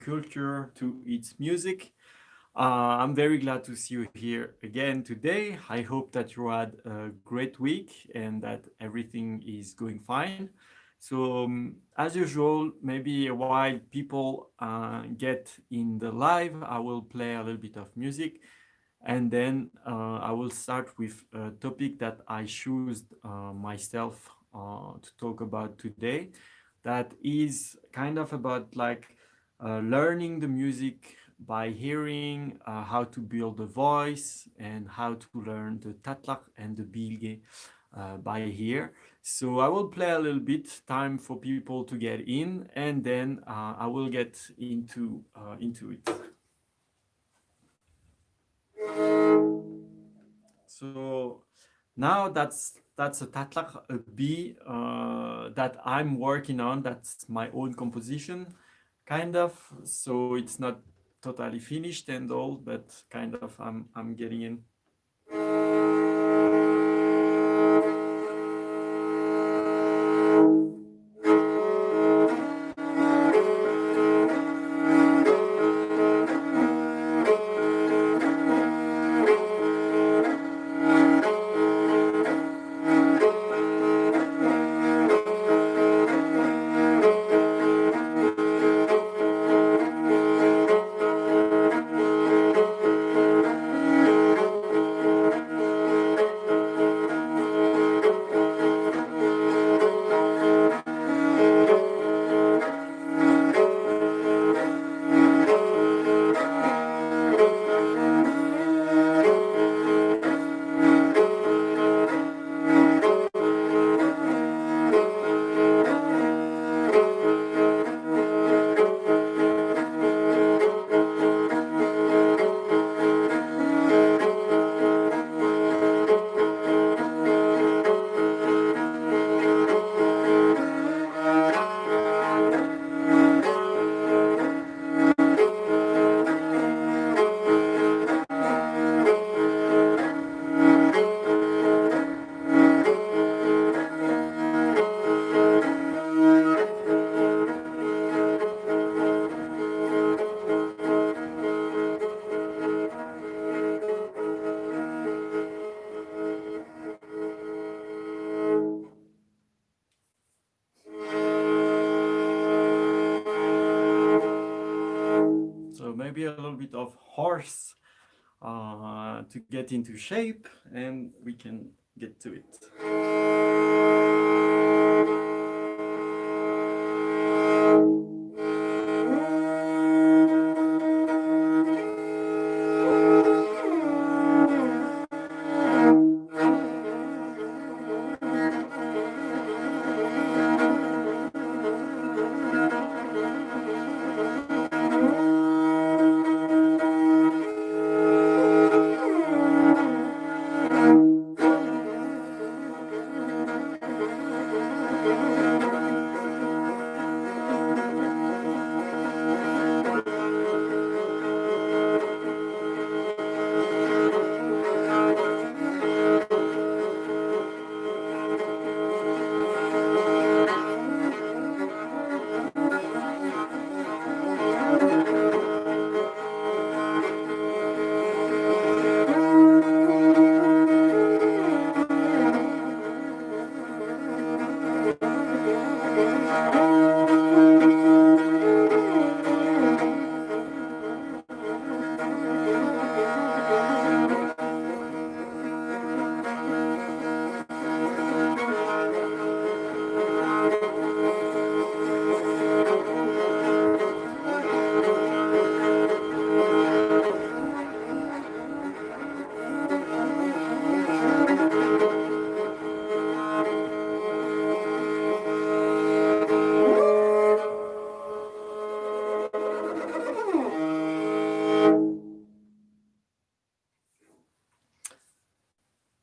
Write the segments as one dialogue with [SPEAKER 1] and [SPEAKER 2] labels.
[SPEAKER 1] culture to its music. I'm very glad to see you here again today. I hope that you had a great week and that everything is going fine. So, as usual, maybe while people get in the live, I will play a little bit of music, and then I will start with a topic that I chose myself to talk about today. That is kind of about like learning the music by hearing, how to build a voice, and how to learn the tatlak and the bilge by ear. So I will play a little bit, time for people to get in, and then I will get into it. So now that's a tatlak, a B that I'm working on. That's my own composition, kind of. So it's not totally finished and all, but kind of I'm getting in. So maybe a little bit of horse to get into shape, and we can get to it.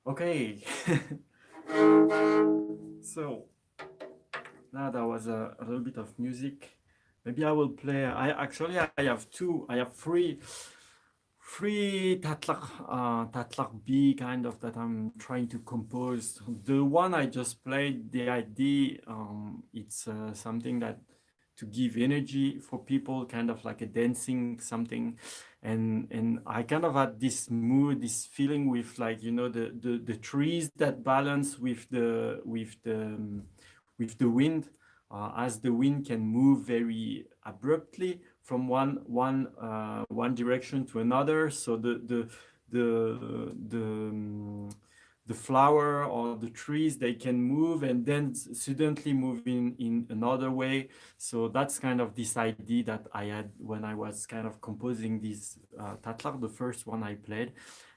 [SPEAKER 1] Okay. So now that was a little bit of music. Maybe I will play. I have two. I have three tatlak B kind of that I'm trying to compose. The one I just played, the idea, it's something that give energy for people, kind of like a dancing something. And I kind of had this mood, this feeling with, like, you know, the trees that balance with the wind, as the wind can move very abruptly from one direction to another. So the flower or the trees, they can move and then suddenly move in another way. So that's kind of this idea that I had when I was kind of composing this Tatlaga, the first one I played.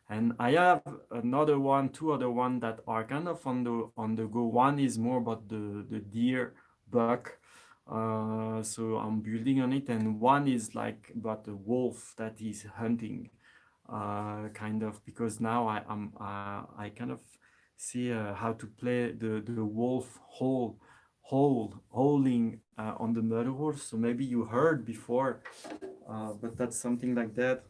[SPEAKER 1] And I have another one, two other one that are kind of on the go. One is more about the deer, buck. So I'm building on it, and one is like about the wolf that is hunting, kind of, because now I kind of see how to play the wolf howling on the murder horse. So maybe you heard before, but that's something like that.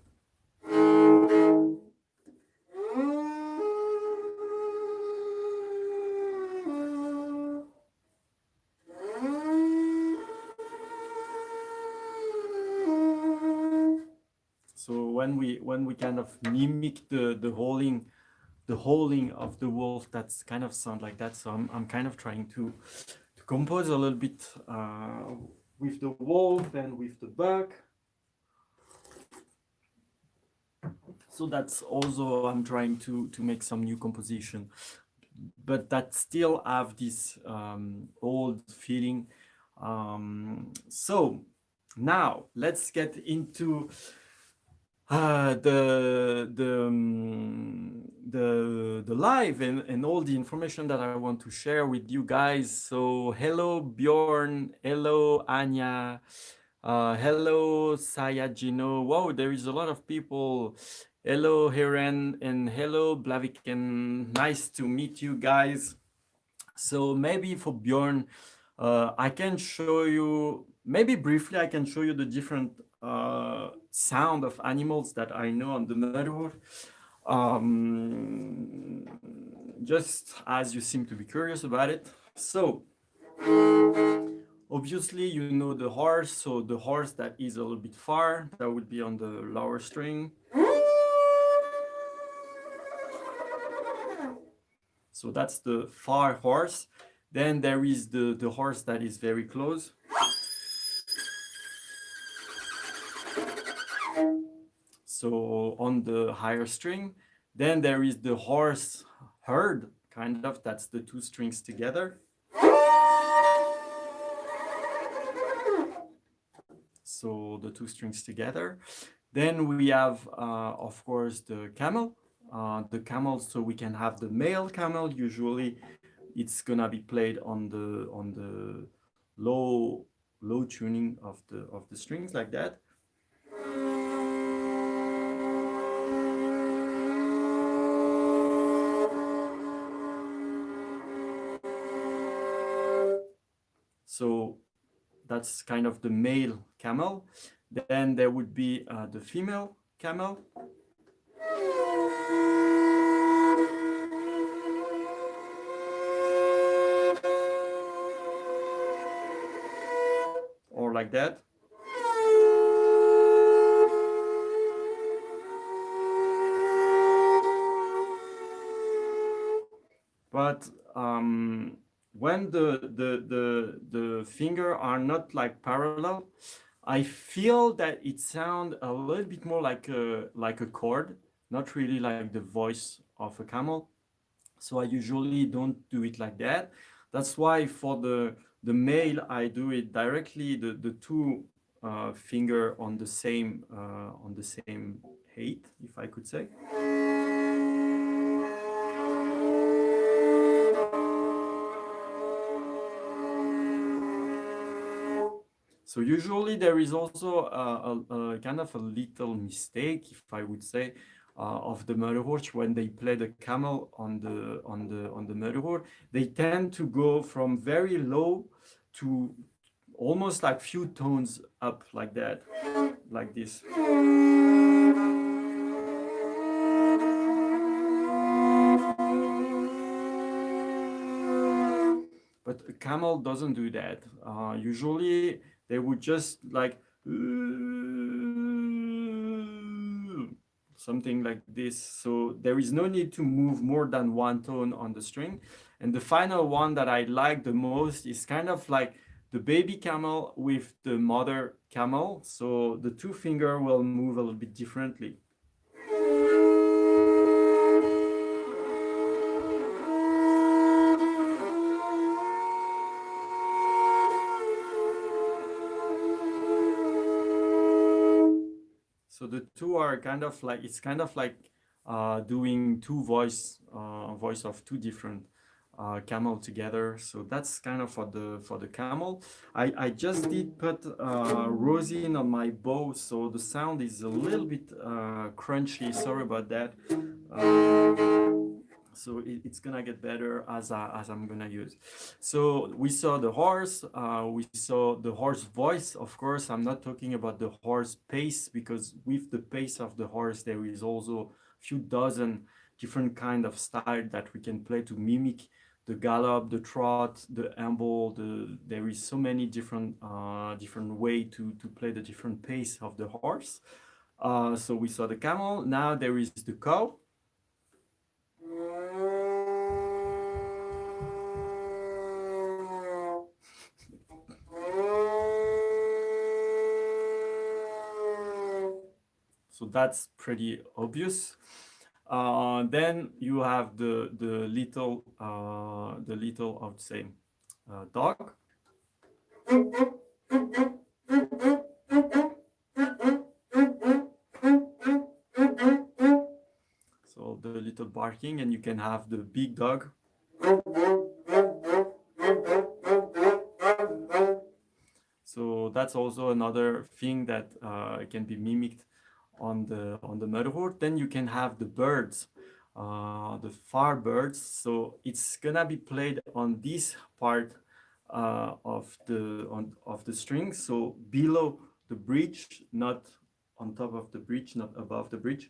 [SPEAKER 1] So when we kind of mimic the howling of the wolf, that's kind of sound like that. So I'm kind of trying to compose a little bit with the wolf and with the buck. So that's also, I'm trying to make some new composition, but that still have this old feeling. So now let's get into the live and all the information that I want to share with you guys. So hello Bjorn, hello Ania, hello Sayajino. Wow, there is a lot of people. Hello Heren and hello Blaviken. Nice to meet you guys. So maybe for Bjorn, I can show you, maybe briefly, I can show you the different sound of animals that I know on the murder. Just as you seem to be curious about it. So obviously you know the horse, so the horse that is a little bit far, that would be on the lower string. So that's the far horse. Then there is the horse that is very close. So on the higher string. Then there is the horse herd, kind of, that's the two strings together. So the two strings together. Then we have, of course, the camel. The camel, so we can have the male camel. Usually it's gonna be played on the low tuning of the strings, like that. So that's kind of the male camel. Then there would be the female camel. Or like that. But when the finger are not like parallel, I feel that it sounds a little bit more like a chord, not really like the voice of a camel. So I usually don't do it like that. That's why for the male, I do it directly, the two finger on the same height, if I could say. So usually there is also a kind of a little mistake, if I would say, of the murder horse when they play the camel on the murder horse. They tend to go from very low to almost like few tones up, like that, like this. But a camel doesn't do that. Usually they would just like something like this. So there is no need to move more than one tone on the string. And the final one that I like the most is kind of like the baby camel with the mother camel. So the two finger will move a little bit differently. So the two are kind of like, it's kind of like doing two voice of two different camel together. So that's kind of for the camel. I just did put rosin on my bow, so the sound is a little bit crunchy. Sorry about that. So it's gonna get better as I'm gonna use. So we saw the horse, we saw the horse voice. Of course, I'm not talking about the horse pace, because with the pace of the horse, there is also a few dozen different kind of style that we can play to mimic the gallop, the trot, the amble. There is so many different different way to play the different pace of the horse. So we saw the camel. Now there is the cow. So that's pretty obvious. Then you have the little I would say dog. So the little barking, and you can have the big dog. So that's also another thing that can be mimicked on the Morel. Then you can have the birds, the far birds. So it's gonna be played on this part of the string. So below the bridge, not on top of the bridge, not above the bridge.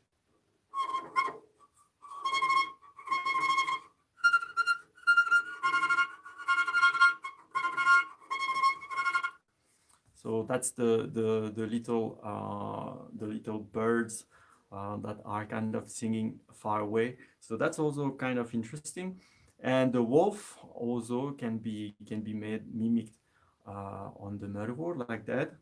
[SPEAKER 1] So that's the little birds that are kind of singing far away. So that's also kind of interesting. And the wolf also can be made mimicked on the Morel like that.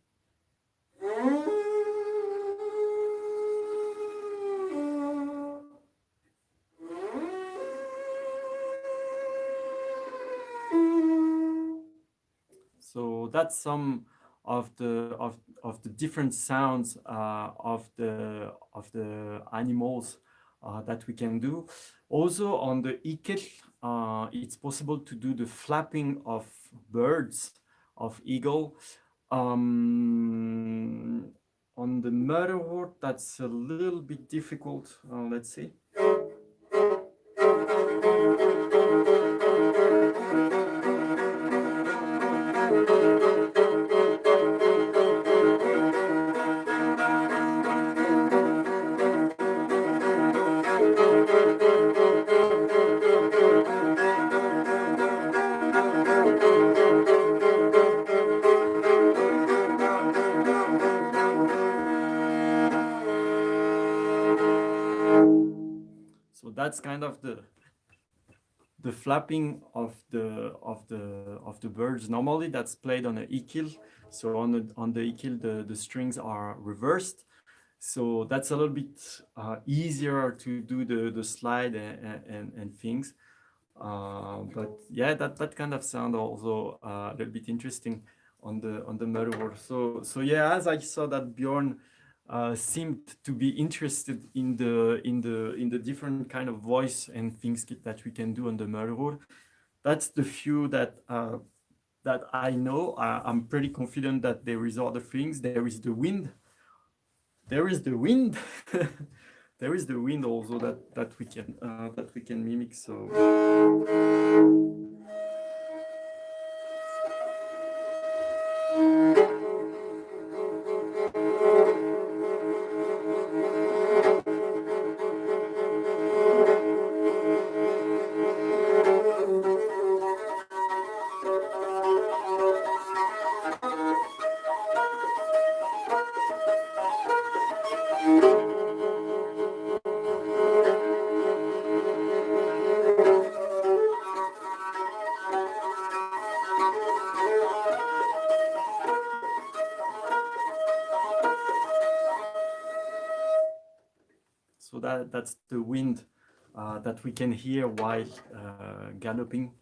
[SPEAKER 1] So that's some of the different sounds of the animals that we can do. Also on the ikil, it's possible to do the flapping of birds, of eagle. On the Morel, that's a little bit difficult. Let's see. So that's kind of the flapping of the birds. Normally that's played on an ikil. So on the ikil, the strings are reversed. So that's a little bit easier to do the slide and things. But yeah, that kind of sound also a little bit interesting on the Morel. So yeah, as I saw that Bjorn seemed to be interested in the different kind of voice and things that we can do on the Morel. That's the few that I know. I'm pretty confident that there is other things. There is the wind. There is the wind. There is the wind also that we can mimic. So. that's the wind that we can hear while galloping.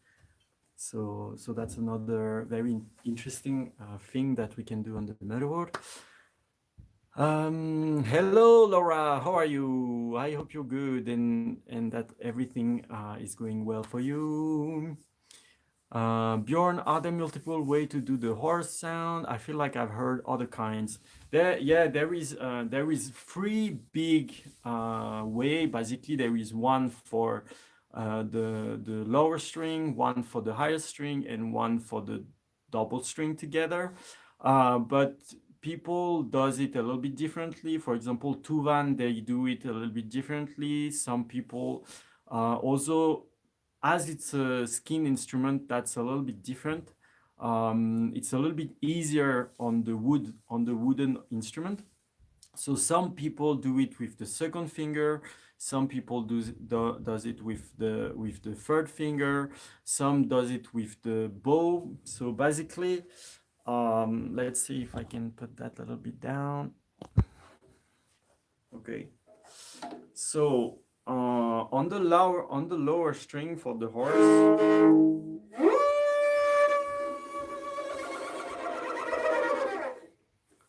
[SPEAKER 1] So that's another very interesting thing that we can do on the motherboard. Hello, Laura. How are you? I hope you're good and that everything is going well for you. Bjorn, are there multiple ways to do the horse sound? I feel like I've heard other kinds. There is three big way. Basically, there is one for the lower string, one for the higher string, and one for the double string together. But people does it a little bit differently. For example, Tavan, they do it a little bit differently. Some people also, as it's a skin instrument, that's a little bit different. It's a little bit easier on the wooden instrument. So some people do it with the second finger. Some people does it with the third finger. Some does it with the bow. So basically, let's see if I can put that a little bit down. Okay. So on the lower string for the horse.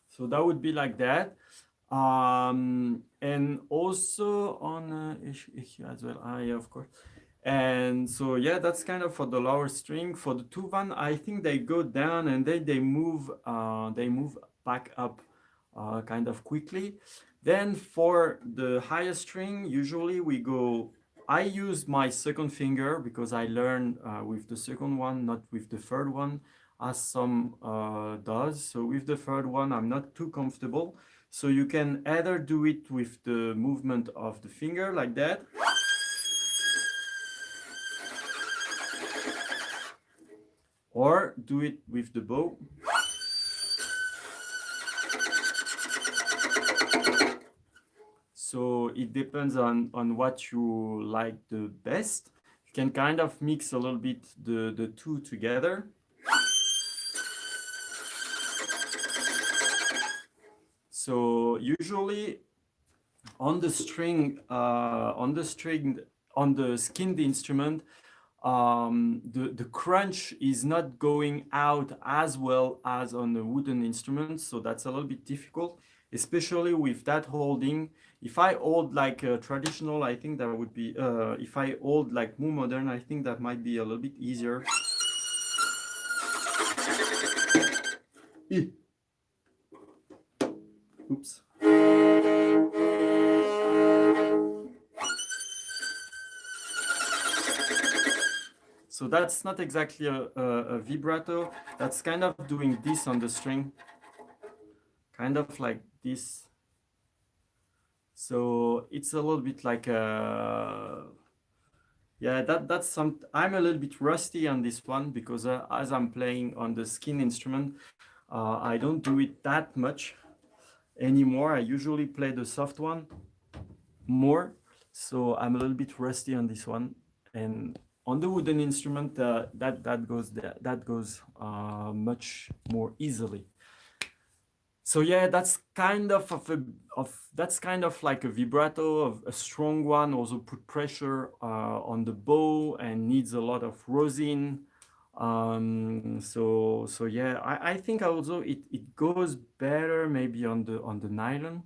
[SPEAKER 1] So that would be like that. And also on issue as well. Yeah, of course. And so yeah, that's kind of for the lower string. For the Tuvan, I think they go down and then they move back up kind of quickly. Then for the higher string, usually we go. I use my second finger because I learned with the second one, not with the third one, as some does. So with the third one, I'm not too comfortable. So you can either do it with the movement of the finger like that, or do it with the bow. So it depends on what you like the best. You can kind of mix a little bit the two together. So usually on the string, on the skinned instrument, the crunch is not going out as well as on the wooden instrument, so that's a little bit difficult, especially with that holding. If I hold like traditional, I think that would be, if I hold like more modern, I think that might be a little bit easier. Oops. So that's not exactly a vibrato. That's kind of doing this on the string. Kind of like this. So it's a little bit like yeah, that's some. I'm a little bit rusty on this one because as I'm playing on the skin instrument, I don't do it that much anymore. I usually play the soft one more, so I'm a little bit rusty on this one. And on the wooden instrument, that goes much more easily. So yeah, that's kind of that's kind of like a vibrato, of a strong one. Also put pressure on the bow and needs a lot of rosin. So yeah, I think also it goes better maybe on the nylon,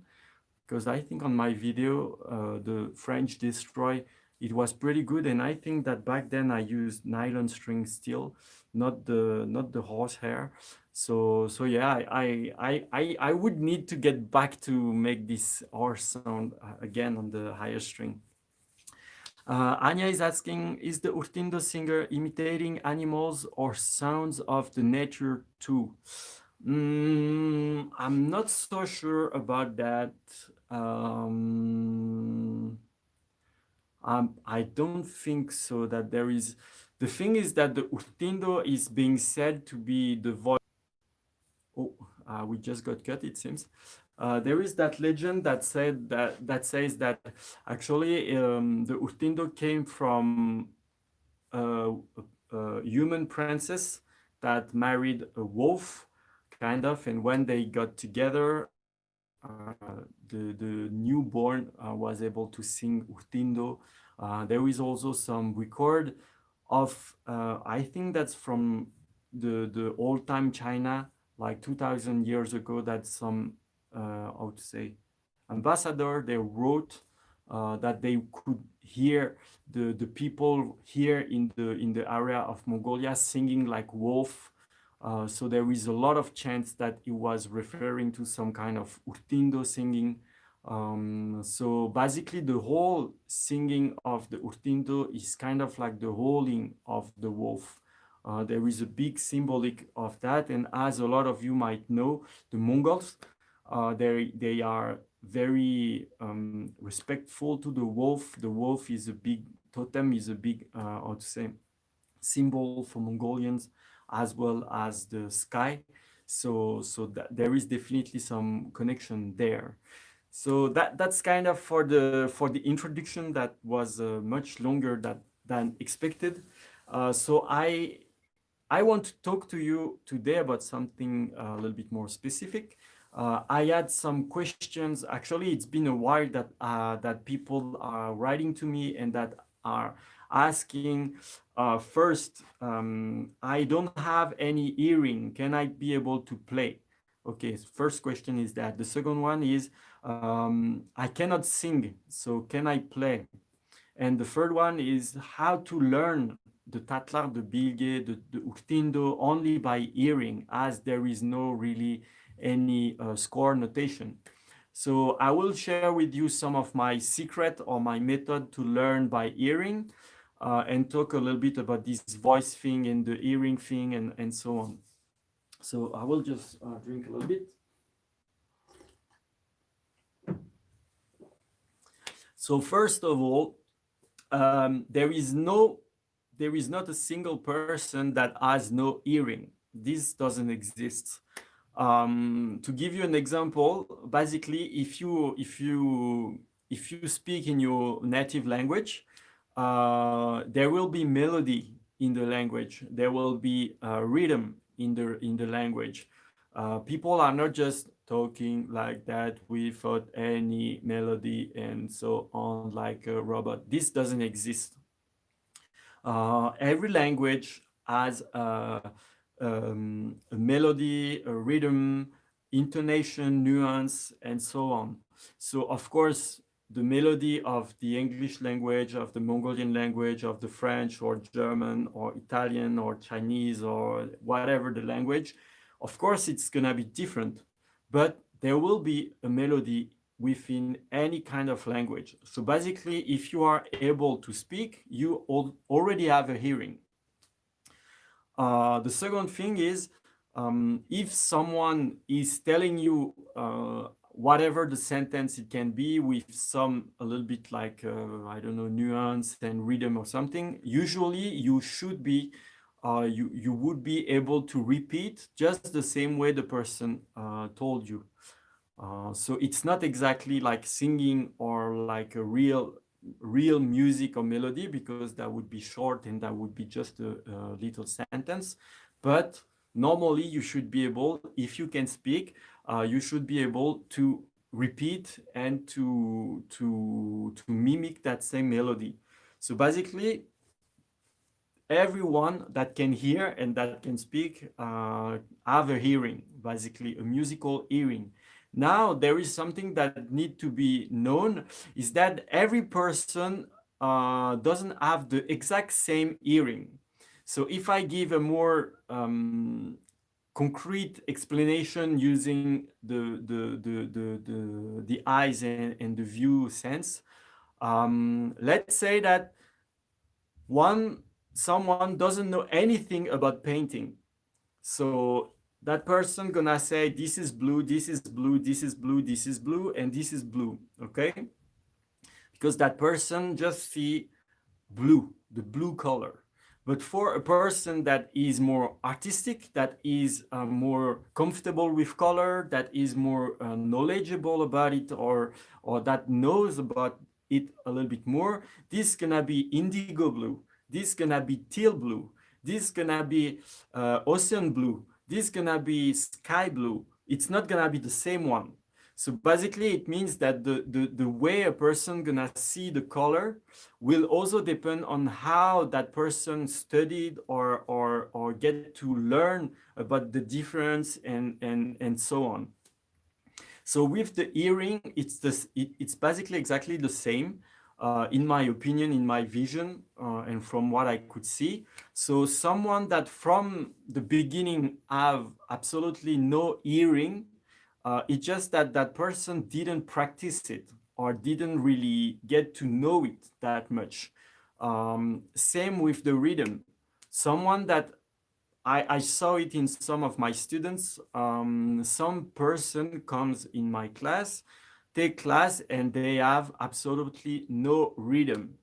[SPEAKER 1] because I think on my video, the French Destroy, it was pretty good, and I think that back then I used nylon string still, not the horsehair. So yeah, I would need to get back to make this horse sound again on the higher string. Ania is asking, is the Urtiin DUU singer imitating animals or sounds of the nature too? I'm not so sure about that. I don't think so that there is. The thing is that the Urtiin DUU is being said to be the voice. Oh, we just got cut, it seems. There is that legend that says that actually the Urtiin DUU came from a human princess that married a wolf, kind of, and when they got together, the newborn was able to sing URTIN DUU. There is also some record of, I think that's from the old time China, like 2000 years ago, that some, how to say, ambassador, they wrote that they could hear the people here in the area of Mongolia singing like wolf. So there is a lot of chance that it was referring to some kind of URTIN DUU singing. So basically the whole singing of the URTIN DUU is kind of like the howling of the wolf. There is a big symbolic of that, and as a lot of you might know, the Mongols, they are very respectful to the wolf. The wolf is a big totem, is a big, how to say, symbol for Mongolians, as well as the sky. So that there is definitely some connection there. So that's kind of for the introduction that was much longer than expected. So I want to talk to you today about something a little bit more specific. I had some questions. Actually, it's been a while that people are writing to me and that are asking. First, I don't have any earring. Can I be able to play? Okay, first question is that. The second one is, I cannot sing, so can I play? And the third one is how to learn the Tatlar, the Bilge, the URTIN DUU only by hearing, as there is no really any score notation. So I will share with you some of my secret or my method to learn by hearing, and talk a little bit about this voice thing and the hearing thing and so on. So I will just drink a little bit. So first of all, there is not a single person that has no hearing. This doesn't exist. To give you an example, basically, if you speak in your native language, there will be melody in the language. There will be rhythm in the language. People are not just talking like that without any melody and so on, like a robot. This doesn't exist. Every language has a melody, a rhythm, intonation, nuance, and so on. So of course, the melody of the English language, of the Mongolian language, of the French or German or Italian or Chinese or whatever the language, of course it's gonna be different, but there will be a melody within any kind of language. So basically, if you are able to speak, you already have a hearing. The second thing is, if someone is telling you whatever the sentence it can be with some a little bit like, I don't know, nuance and rhythm or something, usually you should be, you would be able to repeat just the same way the person told you. So it's not exactly like singing or like a real music or melody, because that would be short and that would be just a little sentence. But normally you should be able, if you can speak, you should be able to repeat and to mimic that same melody. So basically, everyone that can hear and that can speak have a hearing, basically a musical hearing. Now, there is something that need to be known, is that every person doesn't have the exact same hearing. So if I give a more concrete explanation using the eyes and the view sense, let's say that someone doesn't know anything about painting. So that person gonna say, this is blue, this is blue, this is blue, this is blue, and this is blue, okay? Because that person just see blue, the blue color. But for a person that is more artistic, that is more comfortable with color, that is more knowledgeable about it, or that knows about it a little bit more, this gonna be indigo blue, this gonna be teal blue, this gonna be ocean blue, this gonna be sky blue. It's not gonna be the same one. So basically, it means that the way a person gonna see the color will also depend on how that person studied or get to learn about the difference and so on. So with the earring, it's basically exactly the same, in my opinion, in my vision, and from what I could see. So someone that from the beginning have absolutely no earring, it's just that that person didn't practice it or didn't really get to know it that much. Same with the rhythm. Someone that I saw it in some of my students. Some person comes in my class, take class, and they have absolutely no rhythm.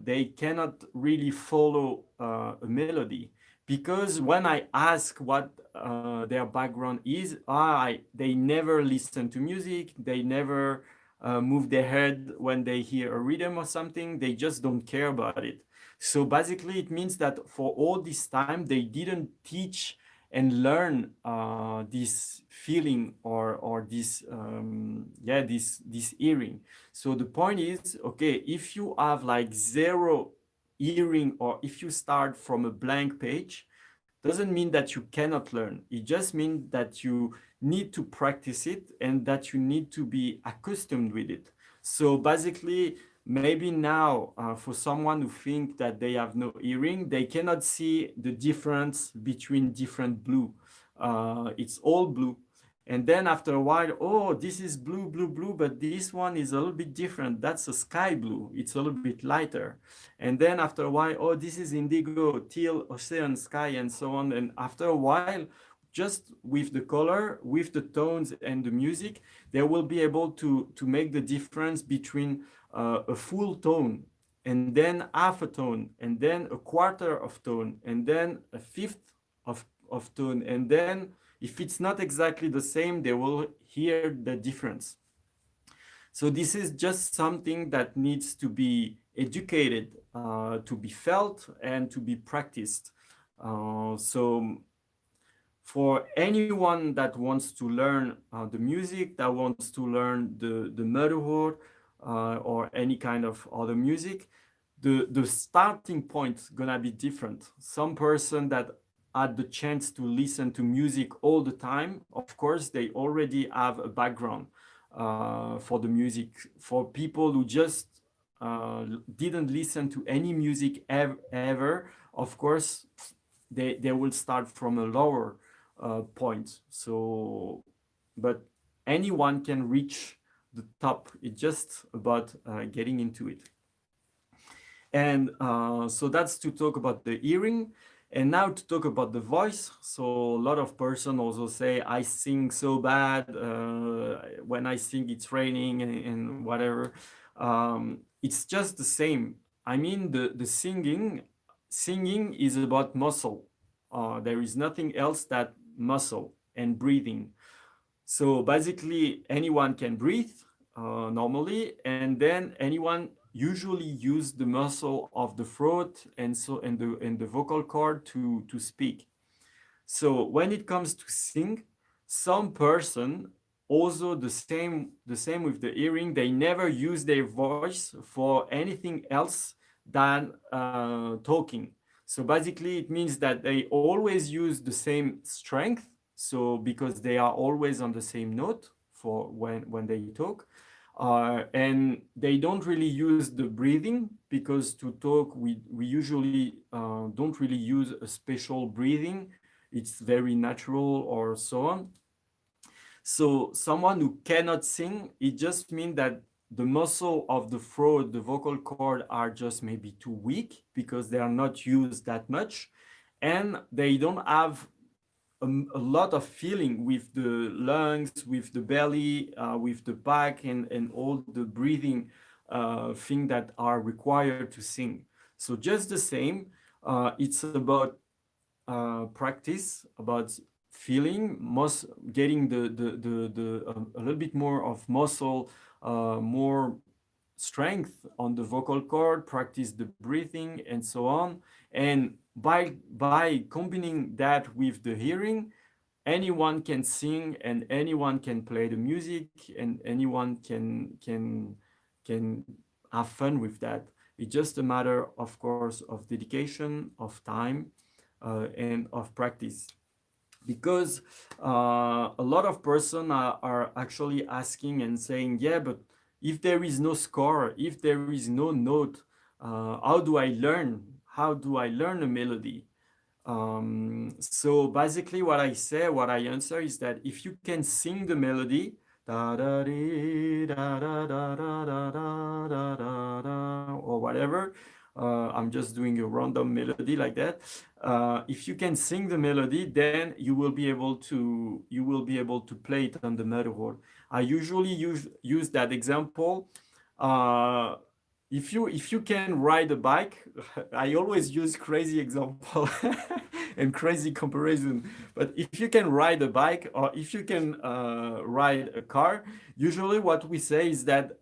[SPEAKER 1] They cannot really follow a melody because when I ask what their background is, they never listen to music. They never move their head when they hear a rhythm or something. They just don't care about it. So basically, it means that for all this time, they didn't teach and learn this feeling or this this hearing. So the point is, okay, if you have like zero hearing or if you start from a blank page, doesn't mean that you cannot learn. It just means that you need to practice it and that you need to be accustomed with it. So basically, maybe now for someone who think that they have no hearing, they cannot see the difference between different blue. It's all blue. And then after a while, oh, this is blue, blue, blue, but this one is a little bit different. That's a sky blue. It's a little bit lighter. And then after a while, oh, this is indigo, teal, ocean, sky, and so on. And after a while, just with the color, with the tones and the music, they will be able to make the difference between a full tone and then half a tone and then a quarter of tone and then a fifth of tone. And then if it's not exactly the same, they will hear the difference. So this is just something that needs to be educated, to be felt, and to be practiced. So for anyone that wants to learn the music, that wants to learn the motherhood or any kind of other music, the starting point gonna be different. Some person that had the chance to listen to music all the time, of course, they already have a background for the music. For people who just didn't listen to any music ever, of course, they will start from a lower point. So, but anyone can reach the top. It's just about getting into it. And so that's to talk about the hearing. And now to talk about the voice. So a lot of person also say, I sing so bad. When I sing, it's raining and whatever. It's just the same. I mean, the singing is about muscle. There is nothing else that muscle and breathing. So basically, anyone can breathe normally, and then anyone usually use the muscle of the throat and the vocal cord to speak. So when it comes to sing, some person also the same with the hearing. They never use their voice for anything else than talking. So basically, it means that they always use the same strength. So because they are always on the same note for when they talk, and they don't really use the breathing because to talk we usually don't really use a special breathing. It's very natural or so on. So someone who cannot sing, it just means that the muscle of the throat, the vocal cord are just maybe too weak because they are not used that much, and they don't have a lot of feeling with the lungs, with the belly, with the back, and all the breathing things that are required to sing. So just the same, it's about practice, about feeling, getting a little bit more of muscle, more strength on the vocal cord, practice the breathing, and so on. And by combining that with the hearing, anyone can sing and anyone can play the music and anyone can have fun with that. It's just a matter, of course, of dedication, of time, and of practice. Because a lot of person are actually asking and saying, yeah, but if there is no score, if there is no note, how do I learn? How do I learn a melody? So basically what I answer is that if you can sing the melody, da da dee, da da da da da da da da da, or whatever, I'm just doing a random melody like that. If you can sing the melody, then you will be able to play it on the motherboard. I usually use that example. Uh, if you can ride a bike, I always use crazy example and crazy comparison. But if you can ride a bike or if you can ride a car, usually what we say is that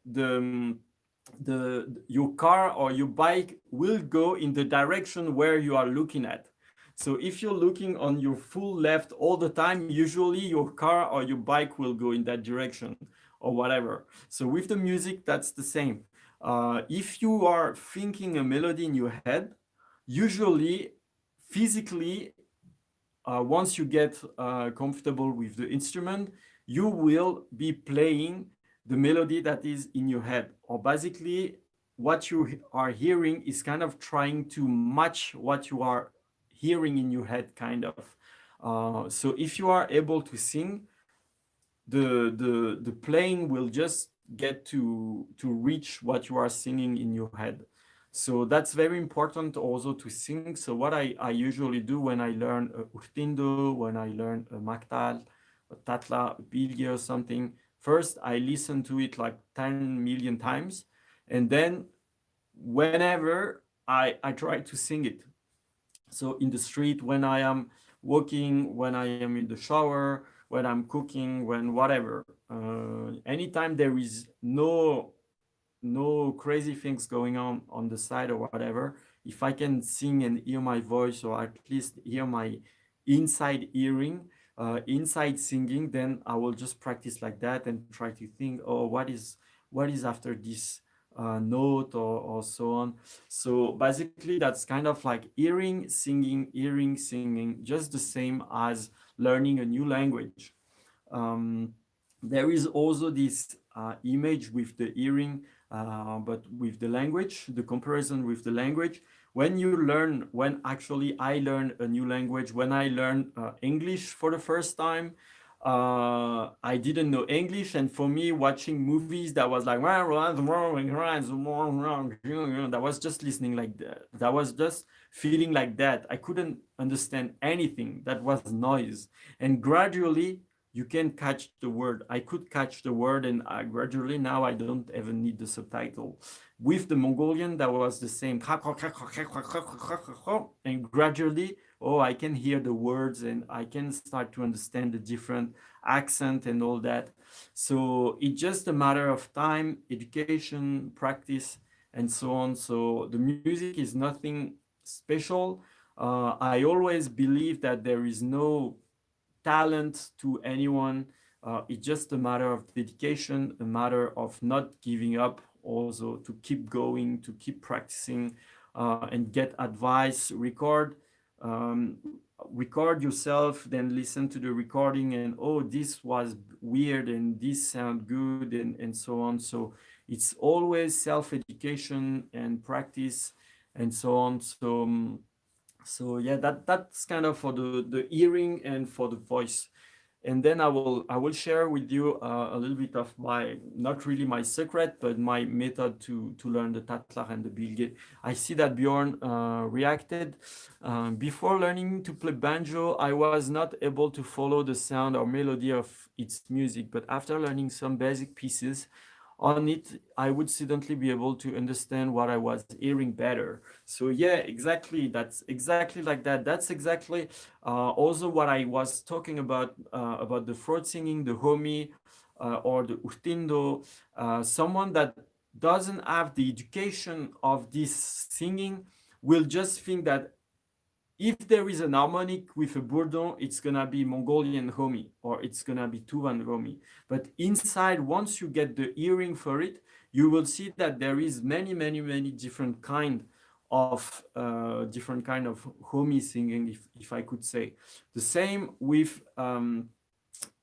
[SPEAKER 1] your car or your bike will go in the direction where you are looking at. So if you're looking on your full left all the time, usually your car or your bike will go in that direction or whatever. So with the music, that's the same. If you are thinking a melody in your head, usually physically, once you get comfortable with the instrument, you will be playing the melody that is in your head. Or basically, what you are hearing is kind of trying to match what you are hearing in your head, kind of. So if you are able to sing, the playing will just get to reach what you are singing in your head. So that's very important also to sing. So what I usually do when I learn URTIN DUU, when I learn a Magtaal, a Tatla, a Bii or something, first I listen to it like 10 million times. And then whenever I try to sing it. So in the street, when I am walking, when I am in the shower, when I'm cooking, when whatever, anytime there is no crazy things going on the side or whatever, if I can sing and hear my voice or at least hear my inside hearing, inside singing, then I will just practice like that and try to think, oh, what is after this note or so on. So basically that's kind of like hearing, singing, just the same as learning a new language. Um, there is also this image with the hearing, but with the language, the comparison with the language. When actually I learn a new language, when I learn English for the first time, I didn't know English, and for me, watching movies that was like that was just listening like that. That was just feeling like that. I couldn't understand anything. That was noise, and gradually you can catch the word. I could catch the word, and gradually now I don't even need the subtitle. With the Mongolian, that was the same. And gradually, oh, I can hear the words and I can start to understand the different accent and all that. So it's just a matter of time, education, practice, and so on. So the music is nothing special. I always believe that there is no talent to anyone. It's just a matter of dedication, a matter of not giving up, also to keep going, to keep practicing, and get advice, um, record yourself, then listen to the recording and, oh, this was weird and this sound good and so on. So it's always self-education and practice and so on. So yeah, that's kind of for the hearing and for the voice. And then I will share with you a little bit of my, not really my secret, but my method to learn the Tatlaga and the Bii. I see that Bjorn reacted. Before learning to play banjo, I was not able to follow the sound or melody of its music, but after learning some basic pieces on it, I would suddenly be able to understand what I was hearing better. So yeah, exactly. That's exactly like that. That's exactly also what I was talking about the throat singing, the homi, or the URTIN DUU. Someone that doesn't have the education of this singing will just think that if there is an harmonic with a bourdon, it's gonna be Mongolian Homi or it's gonna be Tuvan Homi. But inside, once you get the hearing for it, you will see that there is many different kind of Homi singing, if I could say. The same with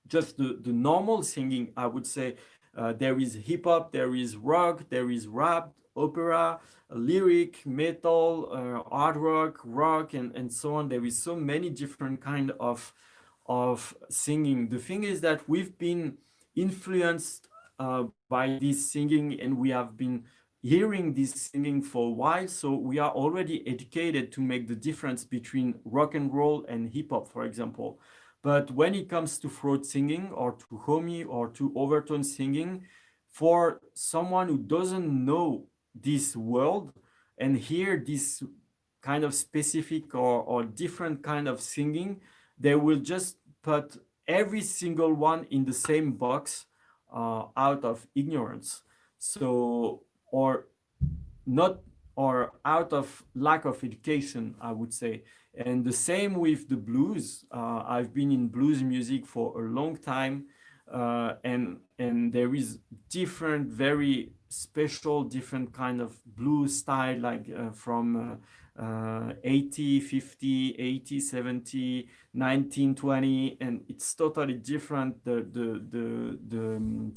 [SPEAKER 1] just the normal singing, I would say. There is hip hop, there is rock, there is rap, opera, lyric, metal, hard rock, and so on. There is so many different kind of singing. The thing is that we've been influenced by this singing, and we have been hearing this singing for a while, so we are already educated to make the difference between rock and roll and hip hop, for example. But when it comes to throat singing or to Homi or to overtone singing, for someone who doesn't know this world and hear this kind of specific or different kind of singing, they will just put every single one in the same box out of ignorance. So, or not, or out of lack of education, I would say. And the same with the blues. I've been in blues music for a long time, and there is different, very special, different kind of blues style, like from 80, 50, 80, 70, 1920, and it's totally different. The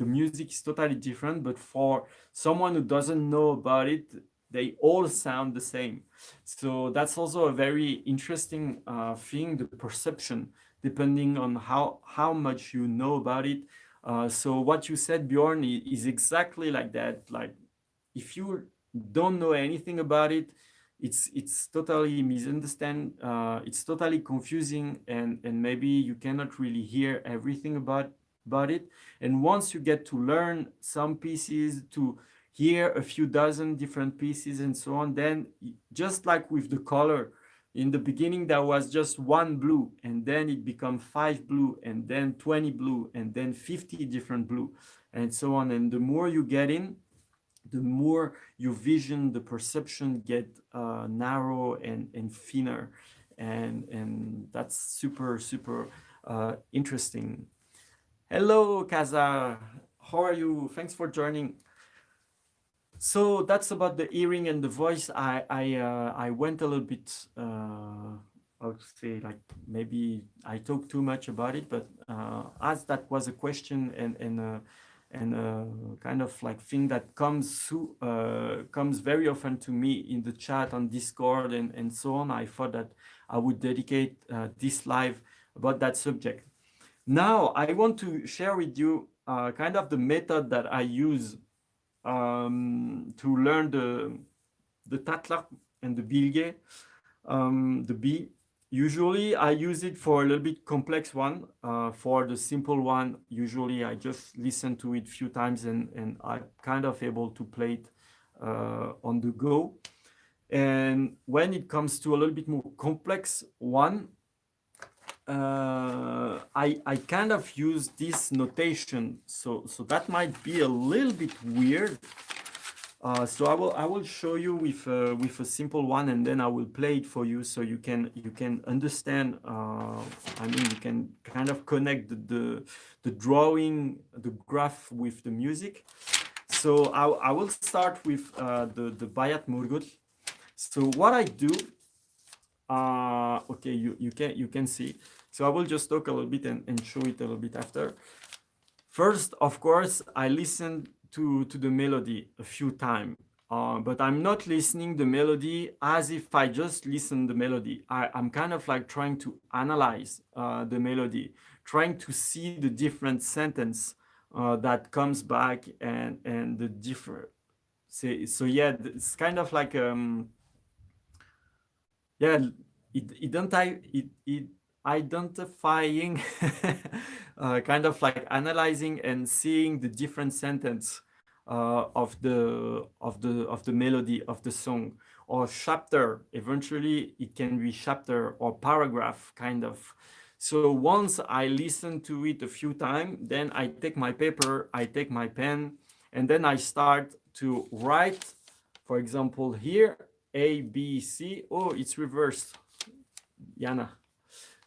[SPEAKER 1] music is totally different, but for someone who doesn't know about it, they all sound the same. So that's also a very interesting thing, the perception, depending on how much you know about it. So what you said, Bjorn, is exactly like that. Like, if you don't know anything about it, it's totally misunderstand. It's totally confusing, and maybe you cannot really hear everything about it. And once you get to learn some pieces, to hear a few dozen different pieces and so on, then just like with the color, in the beginning there was just one blue, and then it become 5 blue, and then 20 blue, and then 50 different blue, and so on. And the more you get in, the more your vision, the perception get narrow and thinner, and that's super interesting. Hello, Kaza. How are you? Thanks for joining. So that's about the hearing and the voice. I went a little bit, I would say, like, maybe I talked too much about it, but as that was a question and kind of like thing that comes very often to me in the chat on Discord and so on, I thought that I would dedicate this live about that subject. Now I want to share with you kind of the method that I use to learn the Tatlaga and the Bilge, the Bii. Usually I use it for a little bit complex one. For the simple one, usually I just listen to it a few times and I'm kind of able to play it on the go. And when it comes to a little bit more complex one, I kind of use this notation, so that might be a little bit weird. So I will show you with a simple one, and then I will play it for you, so you can understand. I mean, you can kind of connect the drawing, the graph with the music. So I will start with the Bayat Morgol. So what I do. Okay, you can see. So I will just talk a little bit and show it a little bit after. First, of course, I listen to the melody a few times, but I'm not listening the melody as if I just listen the melody. I'm kind of like trying to analyze the melody, trying to see the different sentence that comes back and the different. So yeah, it's kind of like yeah, it identifying kind of like analyzing and seeing the different sentence of the melody of the song, or chapter. Eventually it can be chapter or paragraph, kind of. So once I listen to it a few times, then I take my paper, I take my pen, and then I start to write. For example, here A, B, C. Oh, it's reversed. Yana.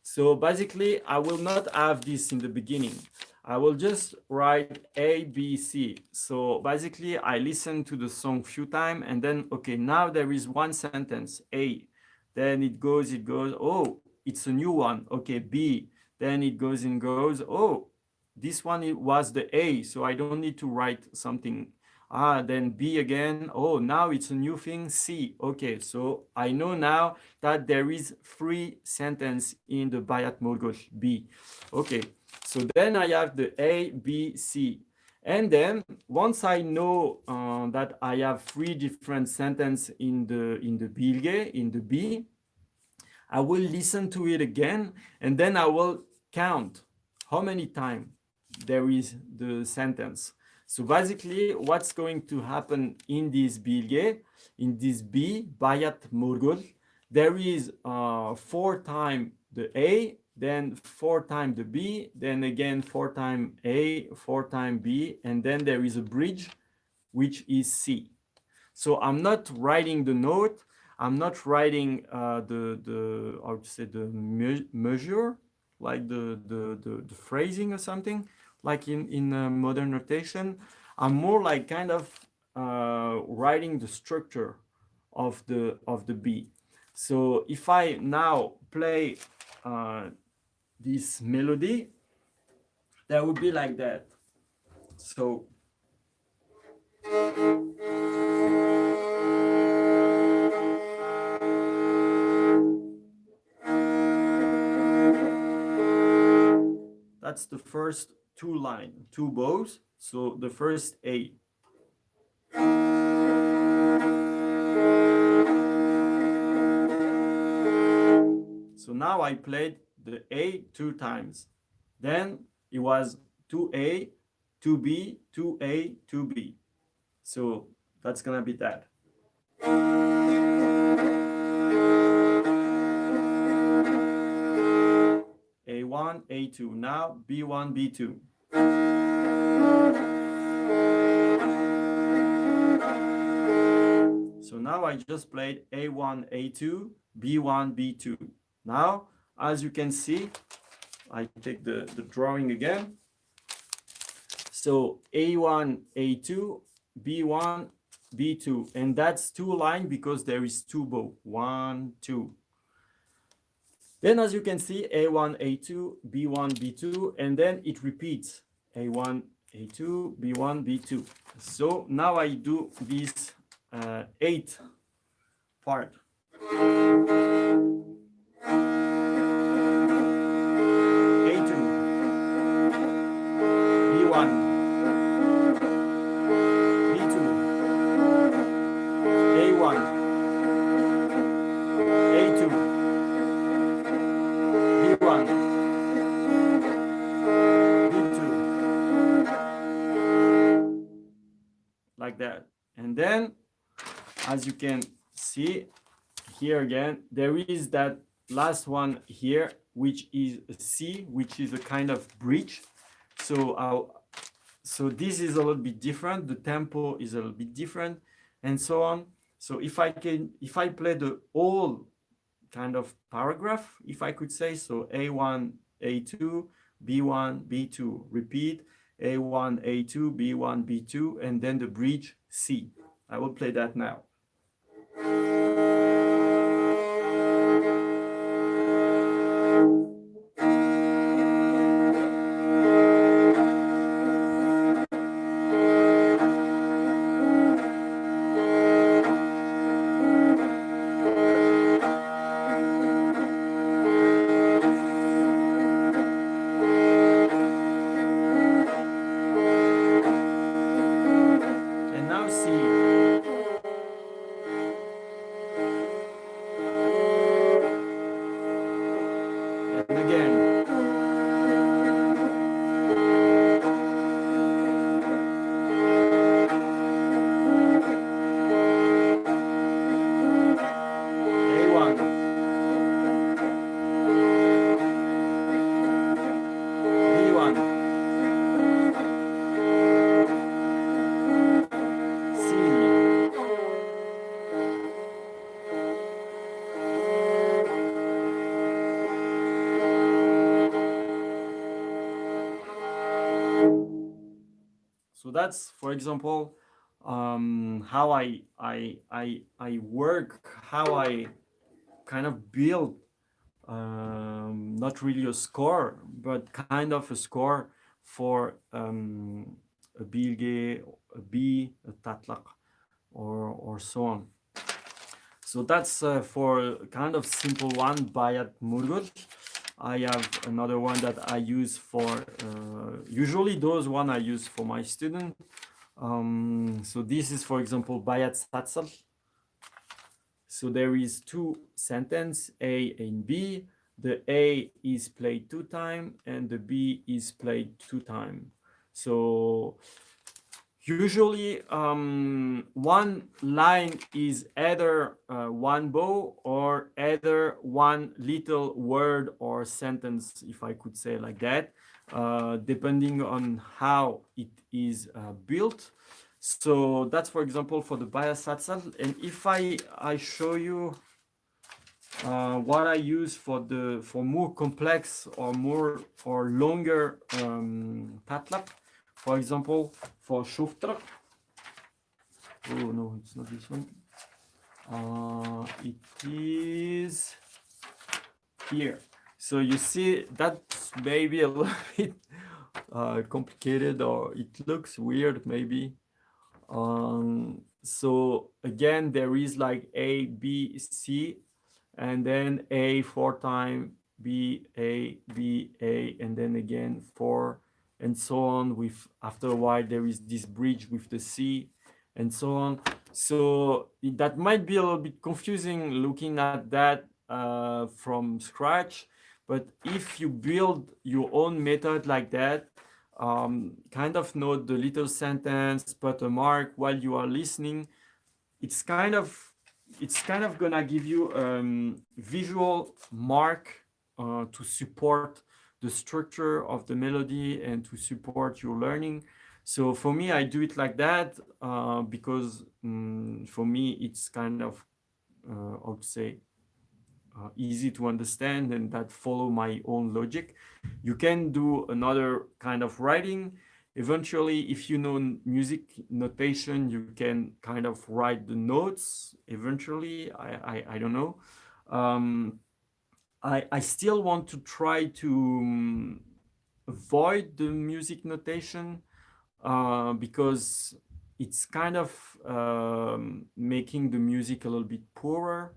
[SPEAKER 1] So basically, I will not have this in the beginning. I will just write A, B, C. So basically, I listen to the song few times and then, okay, now there is one sentence, A. Then it goes, oh, it's a new one. Okay, B. Then it goes and goes, oh, this one it was the A, so I don't need to write something. Then B again. Oh, now it's a new thing, C. Okay, so I know now that there is three sentences in the Bayat Morgol B. Okay, so then I have the A, B, C. And then once I know that I have three different sentences in the bilge, in the B, I will listen to it again, and then I will count how many times there is the sentence. So basically, what's going to happen in this bilge, in this B, Bayat Morgol, there is 4 times the A, then 4 times the B, then again 4 times A, 4 times B, and then there is a bridge, which is C. So I'm not writing the note. I'm not writing the how to say the measure, like the phrasing or something, like in modern notation. I'm more like kind of writing the structure of the B. So if I now play this melody, that would be like that. So that's the first two line, two bows. So the first A. So now I played the A 2 times. Then it was 2A, 2B, 2A, 2B. So that's gonna be that. A1, A2. Now B1, B2. So now I just played A1, A2, B1, B2. Now, as you can see, I take the drawing again. So A1, A2, B1, B2. And that's 2 lines because there is 2 bow. 1, 2. Then as you can see, A1, A2, B1, B2, and then it repeats. A1, A2, B1, B2. So now I do this 8th part. A2, B1, B2, A1, A2, B1, B2, like that. And then, as you can see here again, there is that last one here, which is a C, which is a kind of bridge. So this is a little bit different. The tempo is a little bit different, and so on. So if I play the whole kind of paragraph, if I could say, so A1, A2, B1, B2, repeat, A1, A2, B1, B2, and then the bridge C. I will play that now. And now C. that's, for example, how I work, how I kind of build not really a score, but kind of a score for a bilge, a Bii, a Tatlaga, or so on. So that's for kind of simple one, Bayat Murgul. I have another one that I use for, usually those one I use for my student. So this is, for example, Bayat Satsal. So there is two sentence, A and B. The A is played 2 times and the B is played 2 times. So usually one line is either one bow or either one little word or sentence, if I could say like that, depending on how it is built. So that's, for example, for the bias Satsal. And if I show you what I use for more complex or more or longer Tatlaga, for example, for Shuftra. Oh no, it's not this one. It is here. So you see that's maybe a little bit complicated, or it looks weird maybe. So again, there is like A, B, C, and then A 4 times, B, A, B, A, and then again 4, and so on. With after a while, there is this bridge with the C, and so on. So that might be a little bit confusing looking at that from scratch, but if you build your own method like that, kind of note the little sentence, put a mark while you are listening. It's kind of gonna give you visual mark to support the structure of the melody and to support your learning. So for me, I do it like that because for me it's kind of I would say easy to understand and that follow my own logic. You can do another kind of writing. Eventually, if you know music notation, you can kind of write the notes. Eventually, I don't know. I still want to try to avoid the music notation because it's kind of making the music a little bit poorer.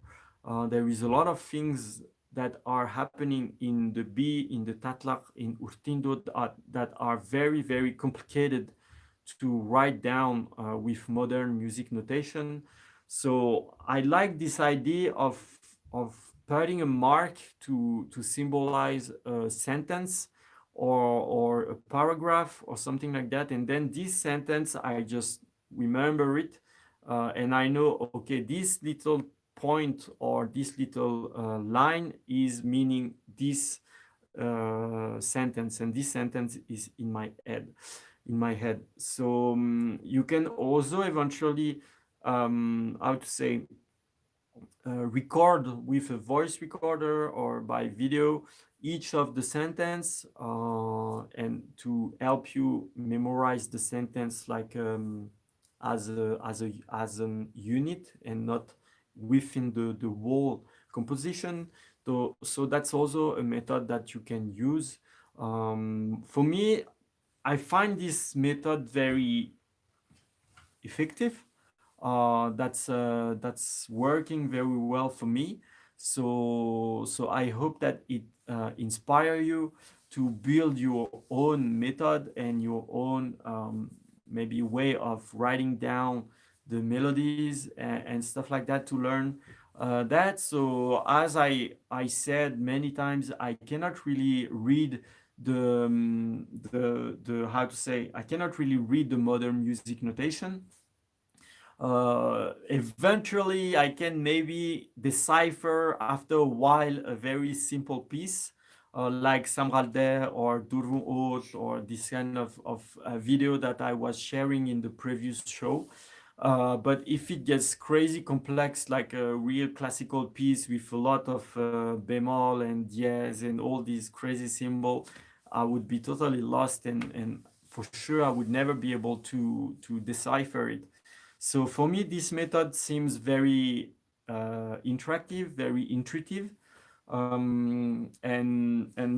[SPEAKER 1] There is a lot of things that are happening in the Bii, in the Tatlaga, in Urtiin DUU that are very, very complicated to write down with modern music notation. So I like this idea of putting a mark to symbolize a sentence or a paragraph or something like that. And then this sentence, I just remember it and I know, okay, this little point or this little line is meaning this sentence, and this sentence is in my head. So you can also eventually how to say record with a voice recorder or by video each of the sentence and to help you memorize the sentence like as an unit and not within the whole composition. So that's also a method that you can use. For me, I find this method very effective. That's working very well for me. So I hope that it inspire you to build your own method and your own maybe way of writing down the melodies and stuff like that to learn that. So as I said many times, I cannot really read the how to say, I cannot really read the modern music notation. Eventually I can maybe decipher after a while a very simple piece like Samralder or Durun or this kind of video that I was sharing in the previous show. But if it gets crazy complex, like a real classical piece with a lot of bemol and dièse and all these crazy symbols, I would be totally lost. And for sure I would never be able to decipher it. So for me, this method seems very interactive, very intuitive. And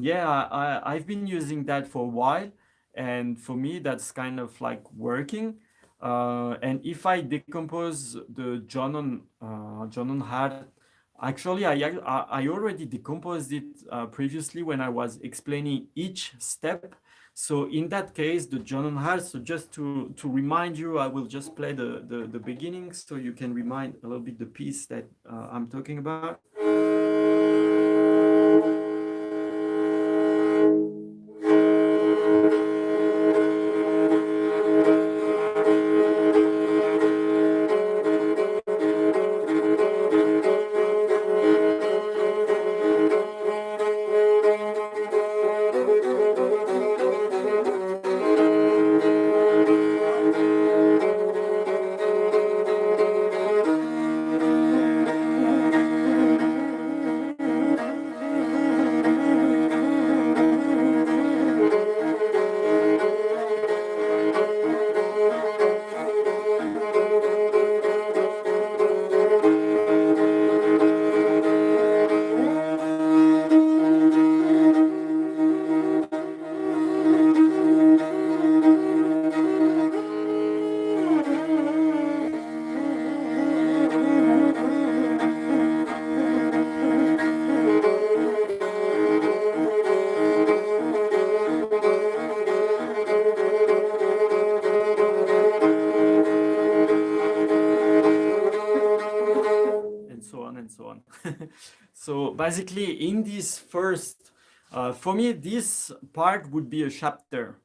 [SPEAKER 1] yeah, I've been using that for a while, and for me that's kind of like working. And if I decompose the Jonon Hart, actually I already decomposed it previously when I was explaining each step. So in that case, the Jonon Hart, so just to remind you, I will just play the beginning so you can remind a little bit the piece that I'm talking about. And so on. So basically in this first, for me, this part would be a chapter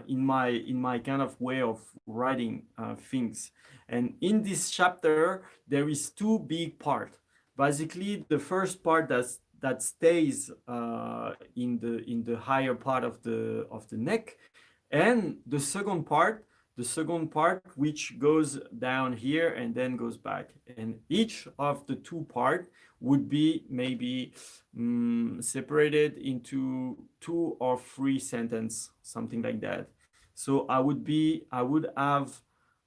[SPEAKER 1] in my kind of way of writing things. And in this chapter, there is two big parts. Basically, the first part that stays in the higher part of the neck, and the second part which goes down here and then goes back, and each of the two part would be maybe separated into 2 or 3 sentences, something like that. So I would have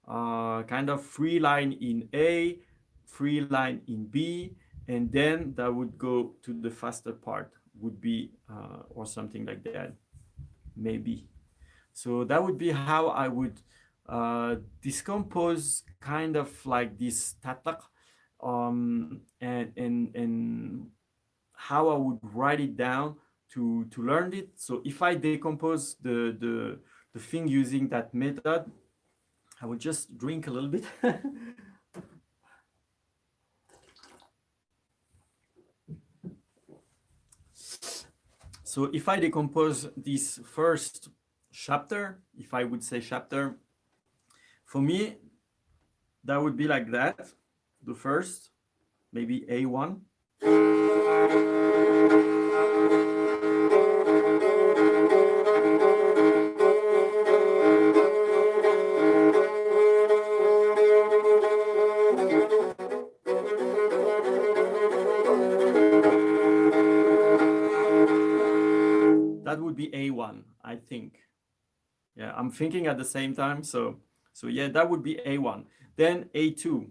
[SPEAKER 1] kind of 3 line in A, 3 line in B, and then that would go to the faster part, would be or something like that, maybe. So that would be how I would decompose kind of like this Tatlaga, and how I would write it down to learn it. So if I decompose the thing using that method, I would just drink a little bit. So if I decompose this first chapter, if I would say chapter, for me, that would be like that. The first, maybe A1. That would be A1, I think. Yeah, I'm thinking at the same time. So yeah, that would be A1. Then A2.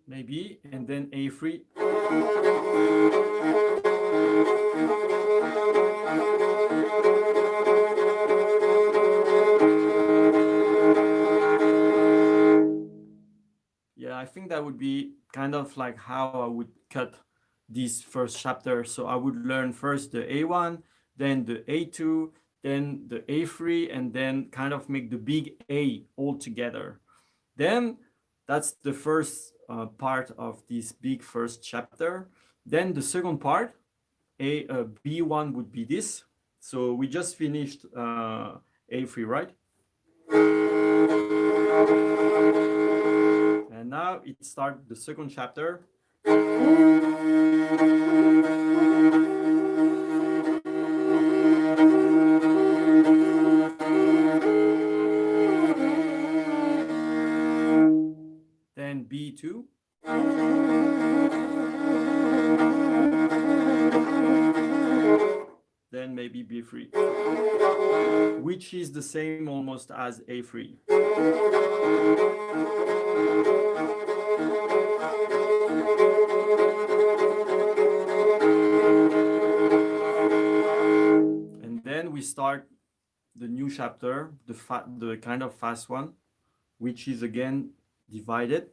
[SPEAKER 1] Maybe, and then A3. Yeah, I think that would be kind of like how I would cut this first chapter. So I would learn first the A1, then the A2, then the A3, and then kind of make the big A all together. Then that's the first part of this big first chapter. Then the second part, B1 would be this. So we just finished A3, right? And now it starts the second chapter. B2, then maybe B3, which is the same almost as A3. And then we start the new chapter, the kind of fast one, which is again divided.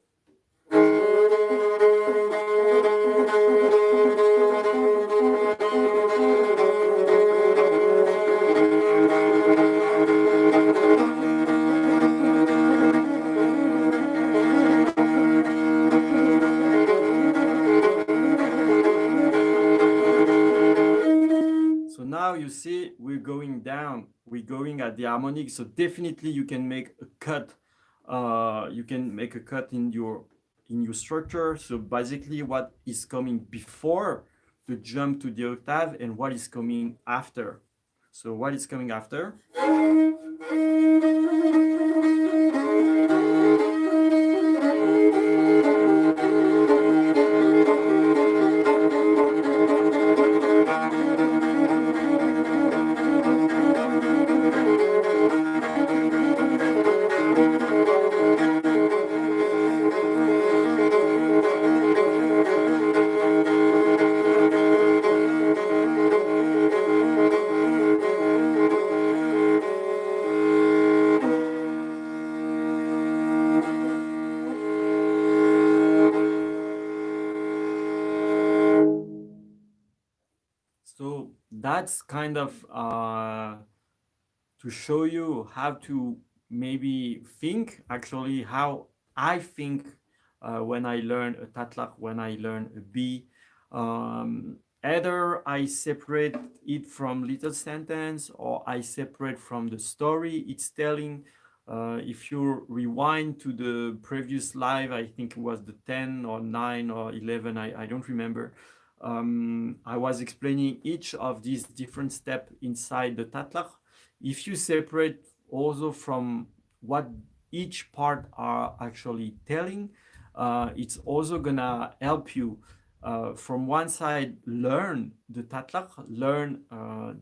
[SPEAKER 1] So now you see we're going down, we're going at the harmonic. So definitely you can make a cut. You can make a cut in your structure. So basically what is coming before the jump to the octave and what is coming after. So what is coming after? So that's kind of to show you how to maybe think, actually how I think when I learn a tatlak, when I learn a Bii. Either I separate it from little sentence or I separate from the story it's telling. If you rewind to the previous live, I think it was the 10 or 9 or 11, I don't remember. I was explaining each of these different steps inside the tatlak. If you separate also from what each part are actually telling, it's also gonna help you from one side learn the tatlak, learn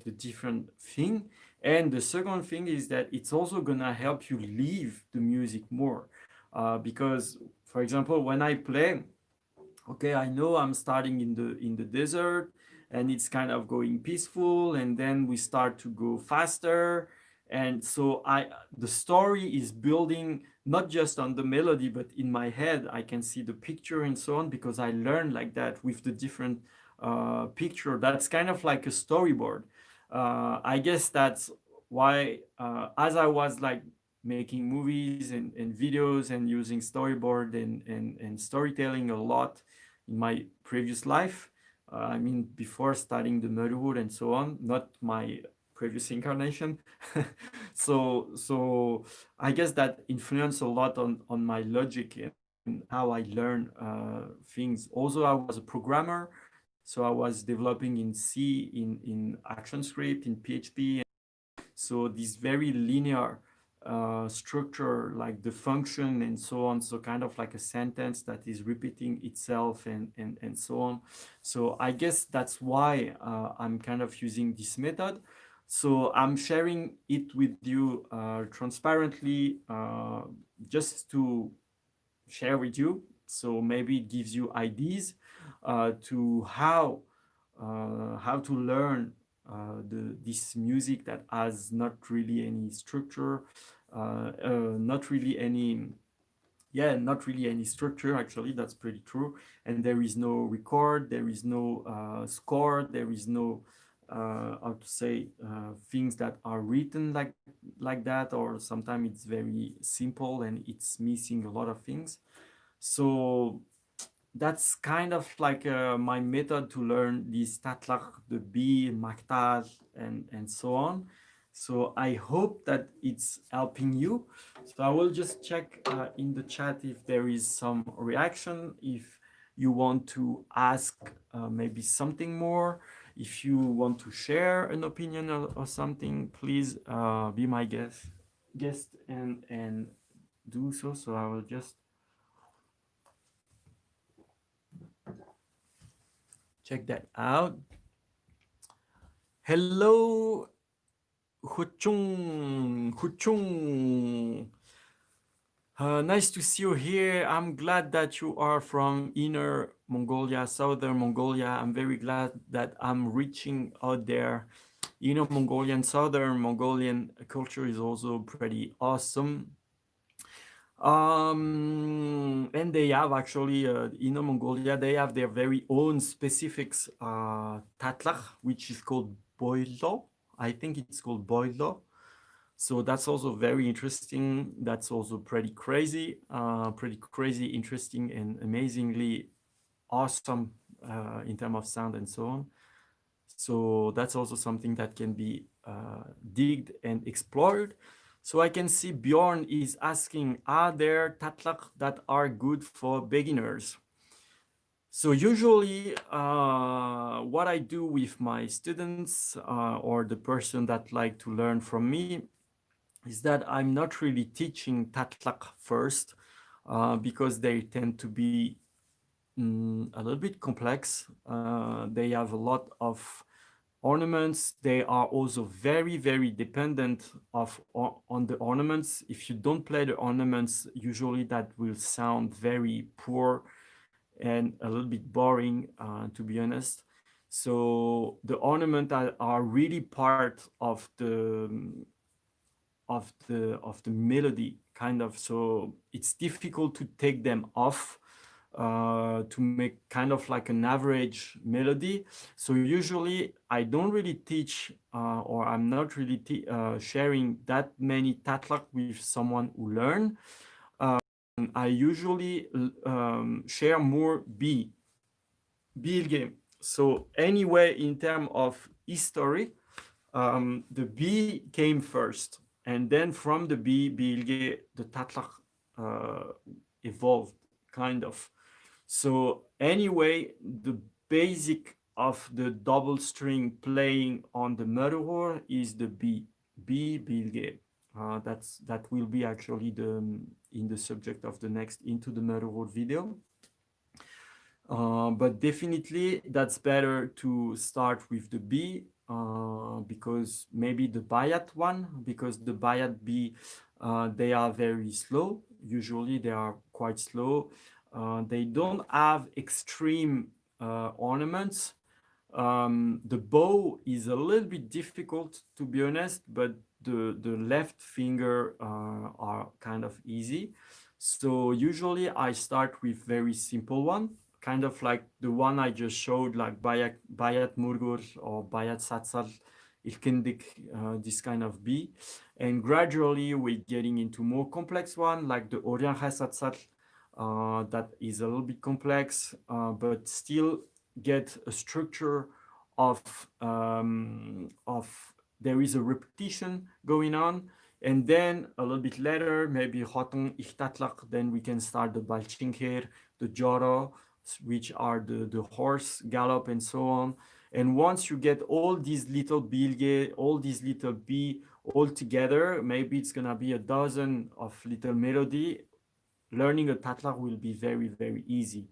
[SPEAKER 1] the different thing, and the second thing is that it's also gonna help you live the music more, because for example when I play, okay, I know I'm starting in the desert and it's kind of going peaceful and then we start to go faster, and so the story is building not just on the melody but in my head I can see the picture and so on, because I learned like that with the different picture. That's kind of like a storyboard. I guess that's why as I was like making movies and videos and using storyboard and storytelling a lot in my previous life. I mean, before studying the Morin Huur and so on, not my previous incarnation. So I guess that influenced a lot on my logic and how I learn things. Also, I was a programmer, so I was developing in C, in ActionScript, in PHP. So this very linear structure, like the function and so on. So kind of like a sentence that is repeating itself and so on. So I guess that's why I'm kind of using this method. So I'm sharing it with you transparently, just to share with you. So maybe it gives you ideas to how to learn this music that has not really any structure, not really any, yeah, not really any structure. Actually, that's pretty true. And there is no record, there is no score, there is no how to say things that are written like that, or sometimes it's very simple and it's missing a lot of things. So that's kind of like my method to learn this tatlak, the Bii, Magtaal, and so on. So I hope that it's helping you. So I will just check in the chat if there is some reaction, if you want to ask maybe something more, if you want to share an opinion or something, please be my guest and do so. So I will just check that out. Hello, Huchung. Nice to see you here. I'm glad that you are from Inner Mongolia, Southern Mongolia. I'm very glad that I'm reaching out there. Inner Mongolian, Southern Mongolian culture is also pretty awesome. And they have actually, Inner Mongolia, they have their very own specifics, Tatlag, which is called Boilo. I think it's called Boilo. So that's also very interesting. That's also pretty crazy, interesting, and amazingly awesome in terms of sound and so on. So that's also something that can be digged and explored. So I can see Bjorn is asking, are there tatlag that are good for beginners? So usually what I do with my students or the person that like to learn from me is that I'm not really teaching tatlag first because they tend to be a little bit complex. They have a lot of ornaments. They are also very, very dependent on the ornaments. If you don't play the ornaments, usually that will sound very poor and a little bit boring, to be honest. So the ornaments are really part of the melody, kind of. So it's difficult to take them off to make kind of like an average melody. So usually I don't really teach or I'm not really sharing that many tatlag with someone who learn. I usually share more Bilge. So anyway, in terms of history, the Bii came first, and then from the Bilge, the Tatlag uh, evolved, kind of. So anyway, the basic of the double string playing on the Morin Huur is the Bilge. That will be actually in the subject of the next Into the Morin Huur video. But definitely that's better to start with the Bii because maybe the Bayat one, because the Bayat Bii, they are very slow. Usually they are quite slow. They don't have extreme ornaments. The bow is a little bit difficult, to be honest, but the left finger are kind of easy. So usually I start with very simple one, kind of like the one I just showed, like Bayat Morgol or Bayat Satsal, Elkendeg, this kind of Bii. And gradually we're getting into more complex one, like the Urianhai Satsal, that is a little bit complex, but still get a structure of there is a repetition going on, and then a little bit later, maybe Hoton Takmo, then we can start the Balchinkher, the Joroo, which are the horse gallop and so on. And once you get all these little bilge, all these little Bii all together, maybe it's gonna be a dozen of little melody. Learning a tatlag will be very, very easy.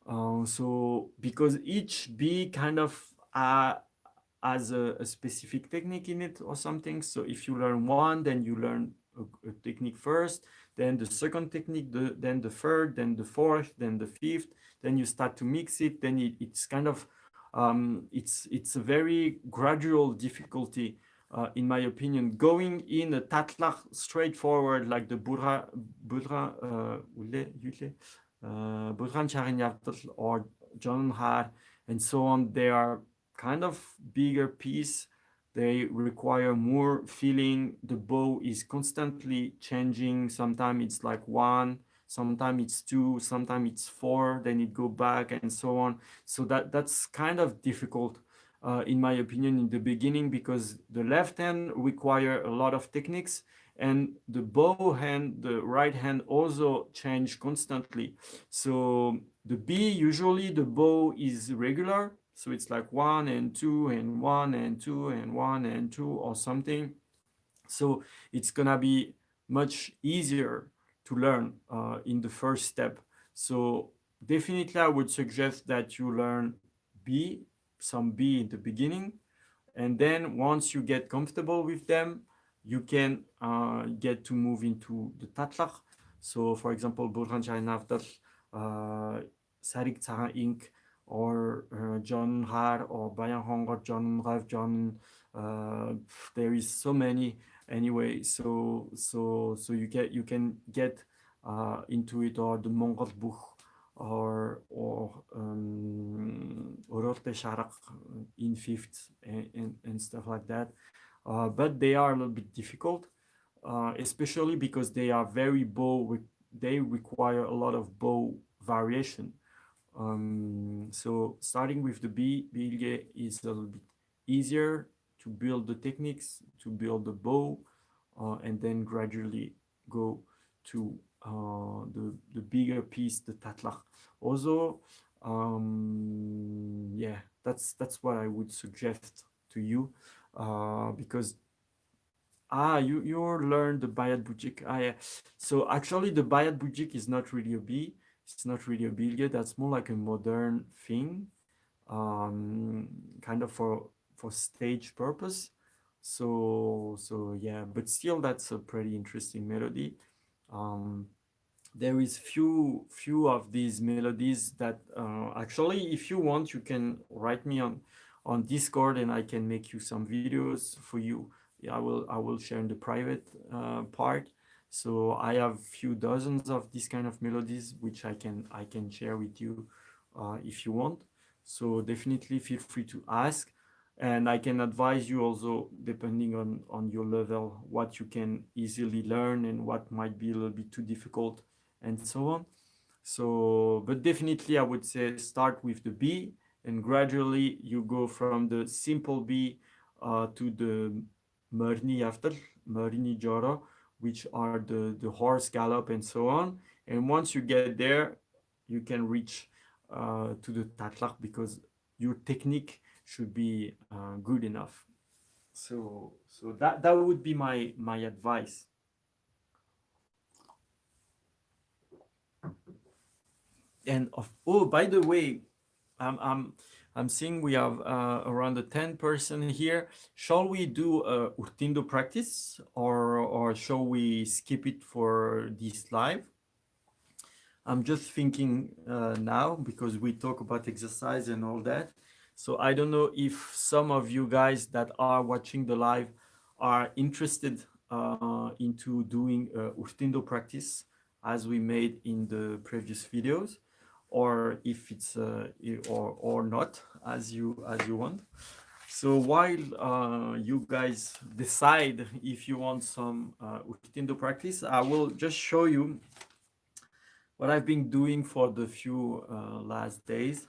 [SPEAKER 1] So because each Bii kind of has a specific technique in it or something. So if you learn one, then you learn a technique first, then the second technique, then the third, then the fourth, then the fifth, then you start to mix it. Then it's kind of, it's a very gradual difficulty, in my opinion. Going in a tatlag straightforward, like the or Jurai and so on, they are kind of bigger piece. They require more feeling. The bow is constantly changing. Sometimes it's like one, sometimes it's two, sometimes it's four, then it go back and so on. So that's kind of difficult, in my opinion, in the beginning, because the left hand require a lot of techniques, and the bow hand, the right hand, also change constantly. So the Bii, usually the bow is regular, so it's like one and two and one and two and one and two or something. So it's gonna be much easier to learn in the first step. So definitely I would suggest that you learn B, some B in the beginning, and then once you get comfortable with them, you can get to move into the Tatlag. So for example, Burhanjai Navdal, Sarik Tsara Inc., or John Har, or Bayan Hongor, John Rav, John. There is so many anyway. So you can get into it, or the Mongol Buch, or Ororte Sharak in fifth, and stuff like that. But they are a little bit difficult, especially because they are very they require a lot of bow variation. So starting with the Bilge is a little bit easier to build the techniques, to build the bow, and then gradually go to the bigger piece, the Tatlach. Also, yeah, that's what I would suggest to you, because you learned the Bayat Bujik. Yeah. So actually, the Bayat Bujik is not really a B. It's not really a bilge. That's more like a modern thing, kind of for stage purpose. So yeah, but still, that's a pretty interesting melody. There is few of these melodies that actually, if you want, you can write me on Discord, and I can make you some videos for you. Yeah, I will share in the private part. So I have few dozens of these kind of melodies which I can share with you if you want. So definitely feel free to ask, and I can advise you also, depending on your level, what you can easily learn and what might be a little bit too difficult, and so on. So, but definitely I would say start with the B, and gradually you go from the simple B to the Morin after Morin Joroo, which are the horse gallop and so on. And once you get there, you can reach to the Tatlak, because your technique should be good enough. So that would be my advice. And oh, by the way, I'm seeing we have around a 10 person here. Shall we do a Urtiin DUU practice, or shall we skip it for this live? I'm just thinking now, because we talk about exercise and all that. So I don't know if some of you guys that are watching the live are interested into doing a Urtiin DUU practice as we made in the previous videos, or if it's or not, as you want. So while you guys decide if you want some Urtiin DUU practice, I will just show you what I've been doing for the few last days.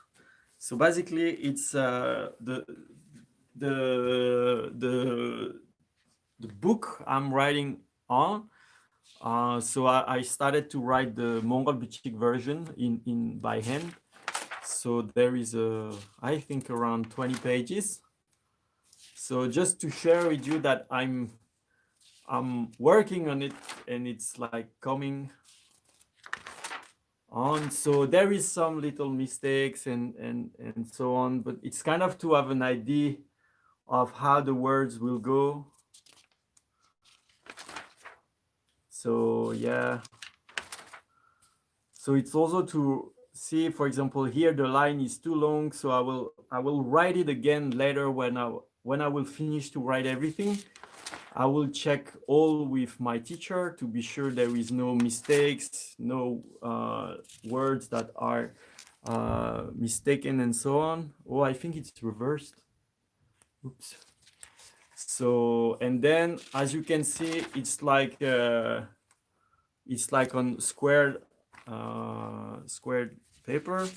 [SPEAKER 1] So basically, it's the book I'm writing on. So I started to write the Mongol Bichik version in by hand. So there is I think around 20 pages. So just to share with you that I'm working on it, and it's like coming on. So there is some little mistakes and so on, but it's kind of to have an idea of how the words will go. So yeah, so it's also to see, for example, here the line is too long, so I will write it again later when I will finish to write everything. I will check all with my teacher to be sure there is no mistakes, no words that are mistaken, and so on. Oh, I think it's reversed. Oops. So, and then as you can see, it's like on squared paper.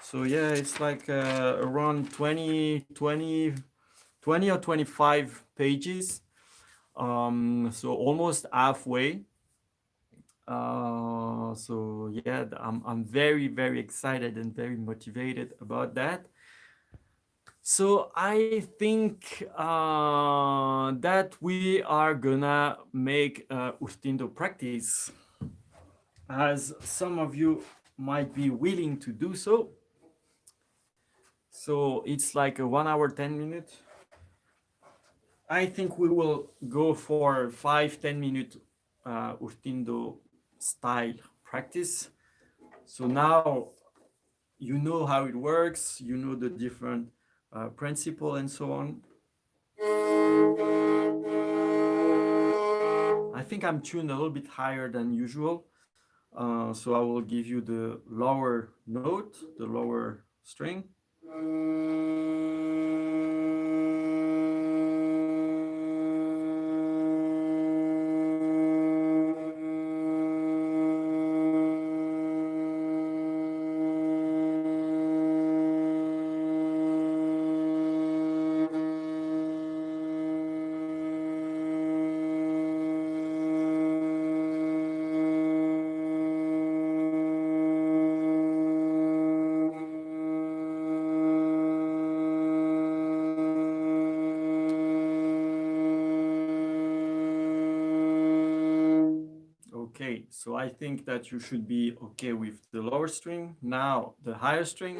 [SPEAKER 1] So yeah, it's like around 20 or 25 pages. So almost halfway. So yeah, I'm very, very excited and very motivated about that. So I think that we are gonna make Urtiin DUU practice, as some of you might be willing to do so. So it's like a 1 hour, 10 minutes. I think we will go for 5-10 minute Urtiin DUU style practice. So now you know how it works, you know the different principle and so on. I think I'm tuned a little bit higher than usual. So I will give you the lower note, the lower string. Okay, so I think that you should be okay with the lower string. Now the higher string.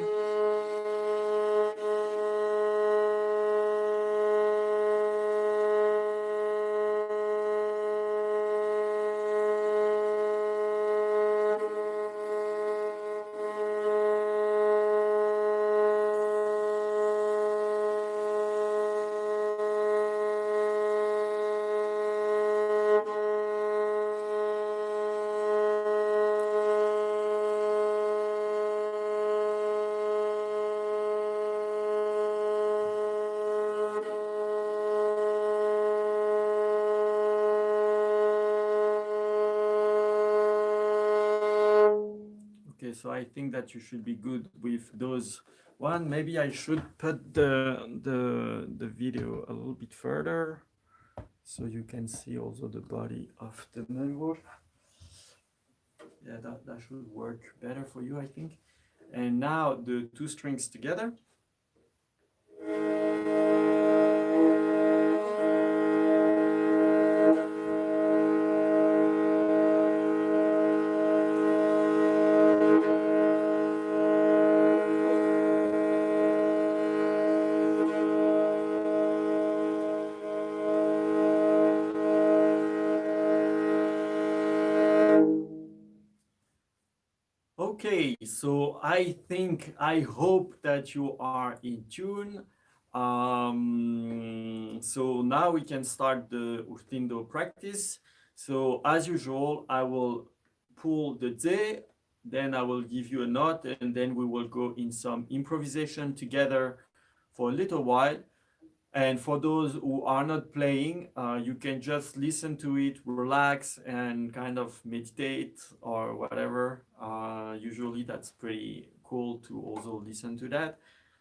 [SPEAKER 1] Okay, so I think that you should be good with those one. Maybe I should put the video a little bit further so you can see also the body of the melody. Yeah, that should work better for you, I think. And now the two strings together. Okay, so I hope that you are in tune. So now we can start the Urtiin DUU practice. So as usual, I will pull the D, then I will give you a note, and then we will go in some improvisation together for a little while. And for those who are not playing, you can just listen to it, relax, and kind of meditate or whatever. Usually, that's pretty cool to also listen to that.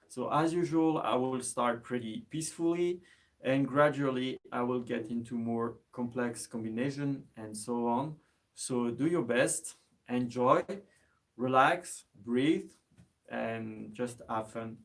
[SPEAKER 1] So, as usual, I will start pretty peacefully, and gradually, I will get into more complex combination and so on. So, do your best, enjoy, relax, breathe, and just have fun.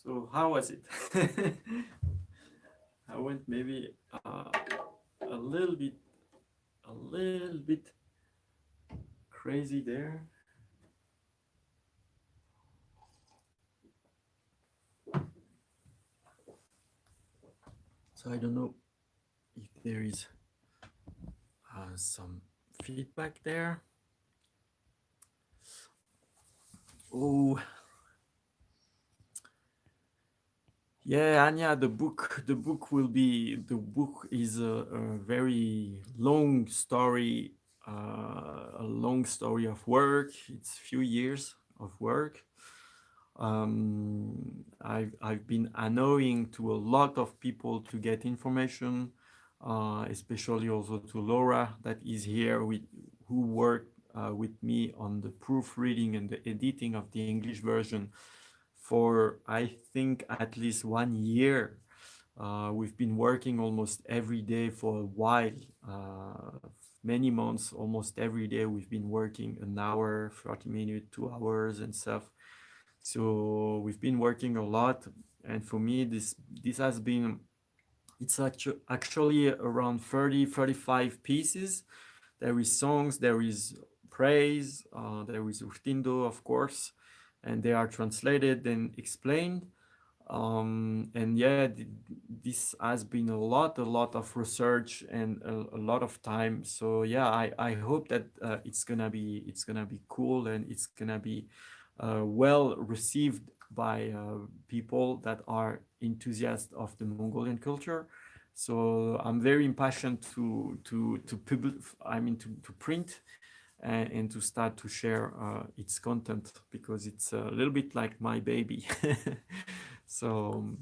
[SPEAKER 1] So how was it? I went maybe a little bit crazy there. So I don't know if there is some feedback there. Oh, yeah, Anya, the book is a very long story, a long story of work. It's few years of work. I've been annoying to a lot of people to get information, especially also to Laura that is here with who worked with me on the proofreading and the editing of the English version for I think at least 1 year. We've been working almost every day for a while, many months, almost every day. We've been working an hour, 30 minutes, 2 hours and stuff. So we've been working a lot. And for me, this has been, it's actually around 30, 35 pieces. There is songs, there is praise, there is Urtiin DUU, of course, and they are translated and explained. And yeah, this has been a lot of research and a lot of time. So yeah, I hope that it's gonna be cool and it's gonna be well received by people that are enthusiasts of the Mongolian culture. So I'm very impatient to to print and to start to share its content because it's a little bit like my baby. So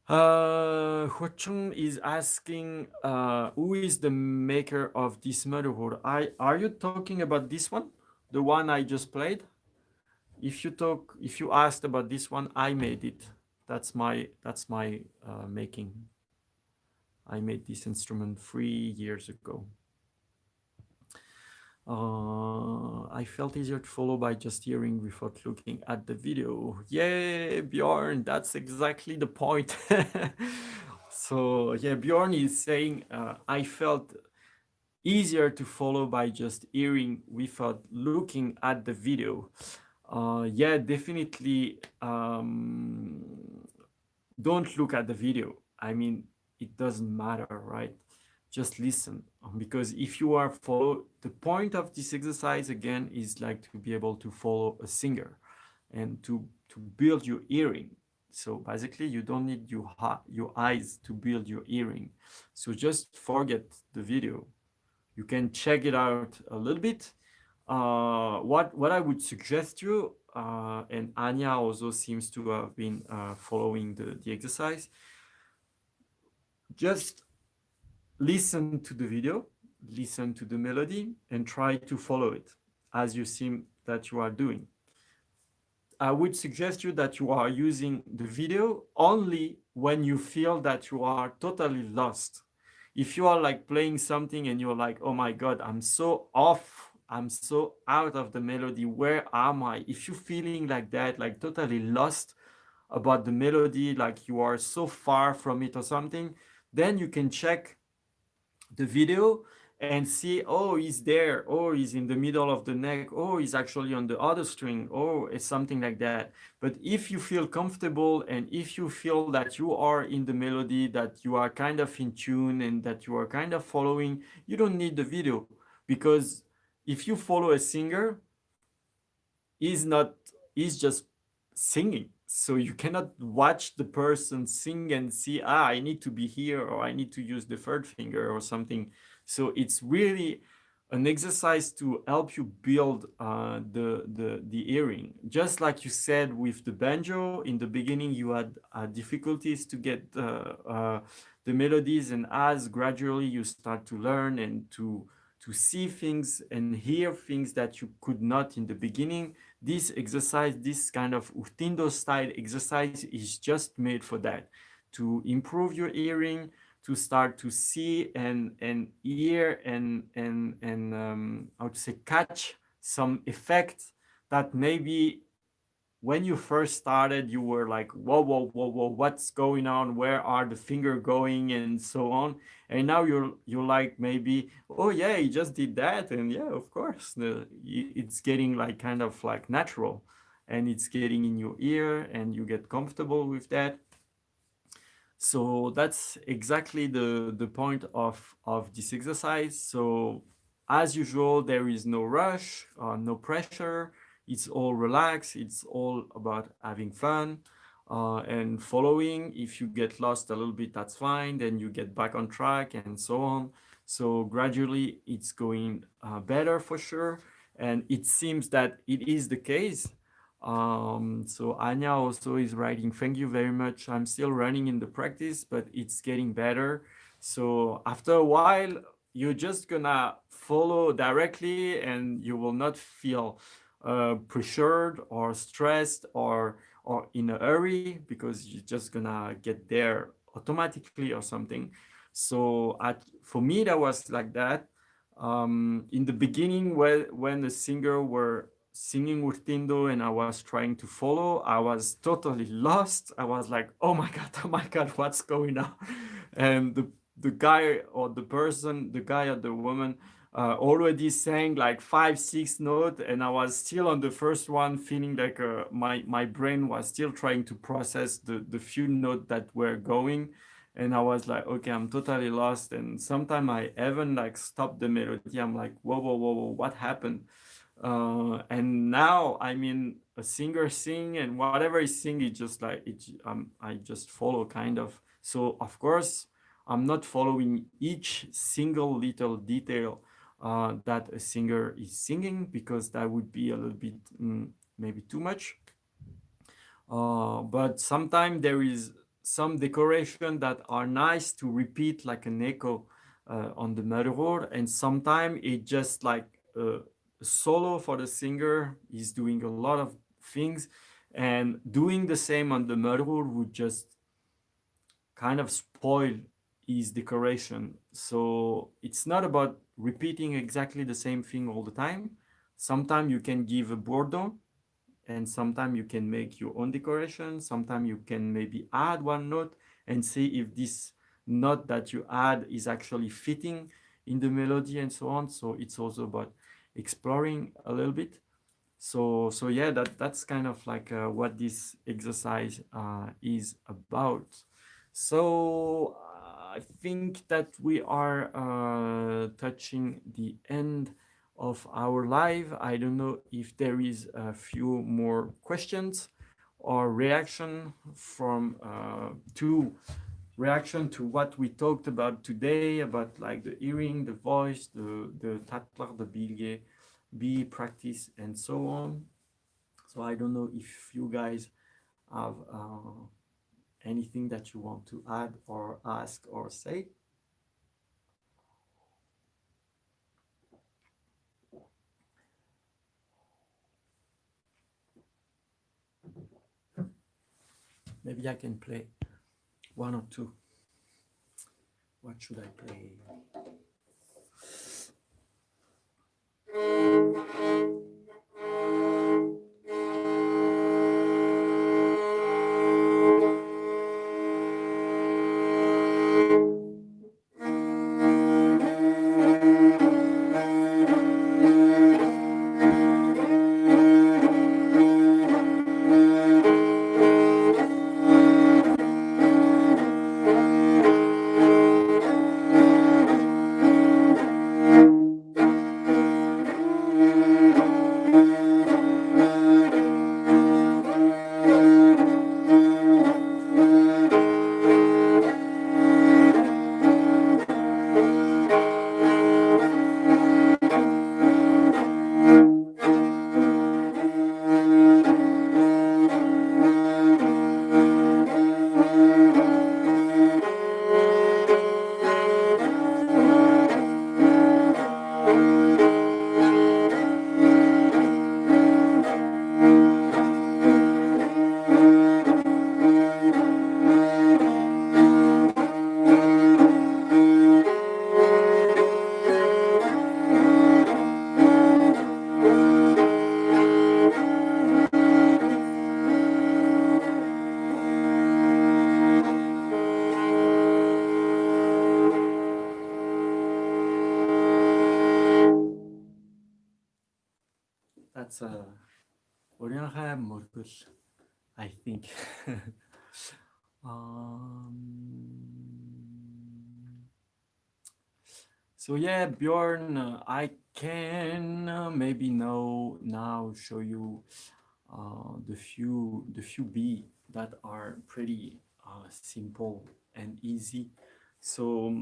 [SPEAKER 1] Hoton is asking, who is the maker of this motherboard? Are you talking about this one, the one I just played? If you asked about this one, I made it. That's my making. I made this instrument 3 years ago. I felt easier to follow by just hearing without looking at the video. Yay, Bjorn, that's exactly the point. So yeah, Bjorn is saying, I felt easier to follow by just hearing without looking at the video. Yeah, definitely don't look at the video. I mean, it doesn't matter, right? Just listen, because if you are follow, the point of this exercise again is like to be able to follow a singer and to build your hearing. So basically you don't need your eyes to build your hearing. So just forget the video. You can check it out a little bit. What I would suggest you, and Ania also seems to have been following the exercise, just listen to the video, listen to the melody, and try to follow it as you seem that you are doing. I would suggest you that you are using the video only when you feel that you are totally lost. If you are like playing something and you're like, oh my God, I'm so off, I'm so out of the melody, where am I? If you're feeling like that, like totally lost about the melody, like you are so far from it or something, then you can check the video and see, oh, he's there, oh, he's in the middle of the neck, oh, he's actually on the other string, oh, it's something like that. But if you feel comfortable and if you feel that you are in the melody, that you are kind of in tune and that you are kind of following, you don't need the video. Because if you follow a singer, he's just singing. So you cannot watch the person sing and see, I need to be here, or I need to use the third finger or something. So it's really an exercise to help you build the hearing. Just like you said with the banjo, in the beginning you had difficulties to get the melodies, and as gradually you start to learn and to see things and hear things that you could not in the beginning, this exercise, this kind of Urtiin DUU style exercise is just made for that, to improve your hearing, to start to see and hear and I would say catch some effects that maybe when you first started, you were like, whoa, whoa, whoa, whoa, what's going on? Where are the finger going, and so on. And now you're like, maybe, oh yeah, he just did that, and yeah, of course, it's getting like kind of like natural, and it's getting in your ear, and you get comfortable with that. So that's exactly the point of this exercise. So as usual, there is no rush, no pressure. It's all relaxed. It's all about having fun and following. If you get lost a little bit, that's fine. Then you get back on track and so on. So gradually, it's going better for sure. And it seems that it is the case. So Ania also is writing, thank you very much. I'm still running in the practice, but it's getting better. So after a while, you're just gonna follow directly, and you will not feel pressured or stressed or in a hurry, because you're just gonna get there automatically or something. So for me, that was like that. In the beginning, when the singer were singing Urtiin DUU and I was trying to follow, I was totally lost. I was like, oh my God, what's going on? And the guy or the person, the guy or the woman already sang like 5, 6 notes, and I was still on the first one, feeling like my brain was still trying to process the few notes that were going. And I was like, okay, I'm totally lost. And sometimes I even like stopped the melody. I'm like, whoa, whoa, whoa, whoa, what happened? And now, I mean, a singer sing, and whatever he sing, it just like I just follow kind of. So of course, I'm not following each single little detail that a singer is singing, because that would be a little bit maybe too much. But sometimes there is some decoration that are nice to repeat like an echo on the Morin Huur, and sometimes it just like a solo for the singer is doing a lot of things, and doing the same on the Morin Huur would just kind of spoil his decoration. So it's not about repeating exactly the same thing all the time. Sometimes you can give a bourdon, and sometimes you can make your own decoration. Sometimes you can maybe add one note and see if this note that you add is actually fitting in the melody and so on. So it's also about exploring a little bit. So yeah, that's kind of like what this exercise is about. So I think that we are touching the end of our live. I don't know if there is a few more questions or reaction from to what we talked about today, about like the hearing, the voice, the tatlar, the Bii practice, and so on. So I don't know if you guys have anything that you want to add or ask or say. Maybe I can play one or two. What should I play? that's Urianhai Morgol, I think. So yeah, Bjorn, I can maybe now show you the few B that are pretty simple and easy. So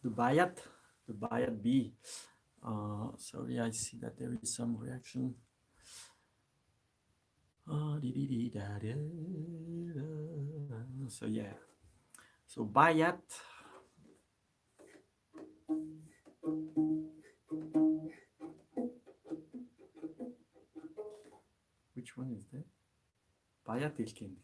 [SPEAKER 1] the Bayat B. Sorry, I see that there is some reaction. So yeah, so Bayat. Which one is that? Bayat Elkendeg.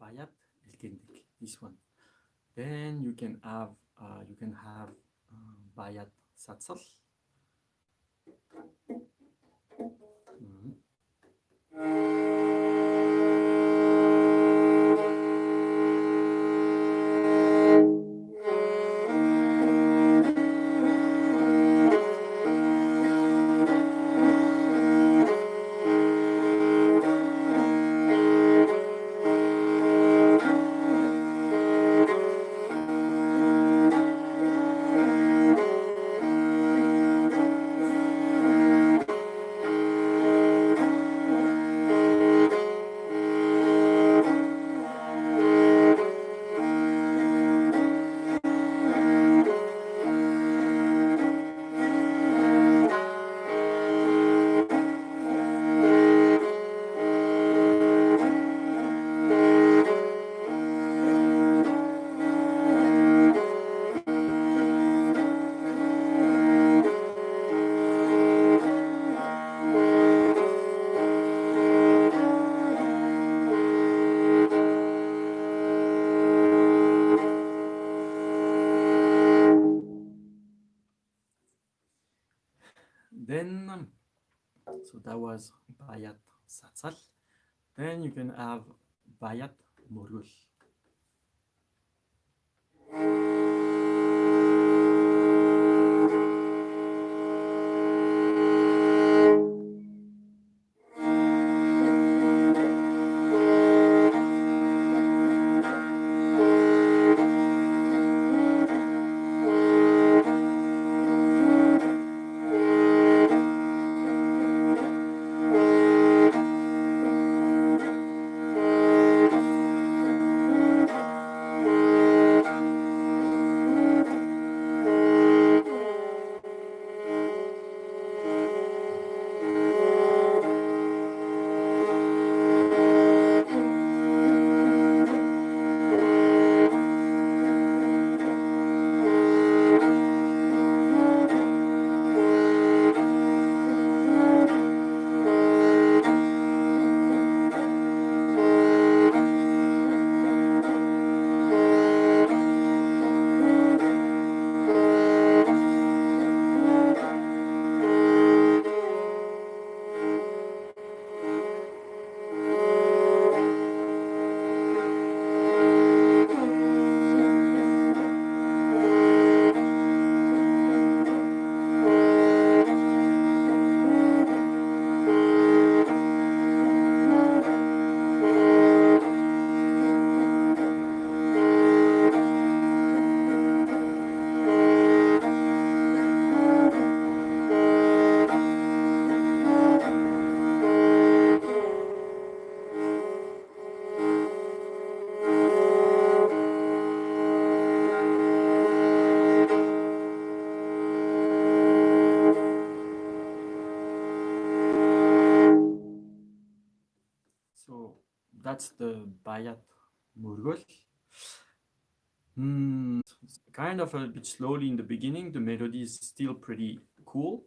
[SPEAKER 1] Bayat Elkendeg, this one. Then you can have Bayat Satsal. Then, so that was Bayat Satsal. Then you can have Bayat Morgol. that's the Bayat Morgol. Kind of a bit slowly in the beginning. The melody is still pretty cool,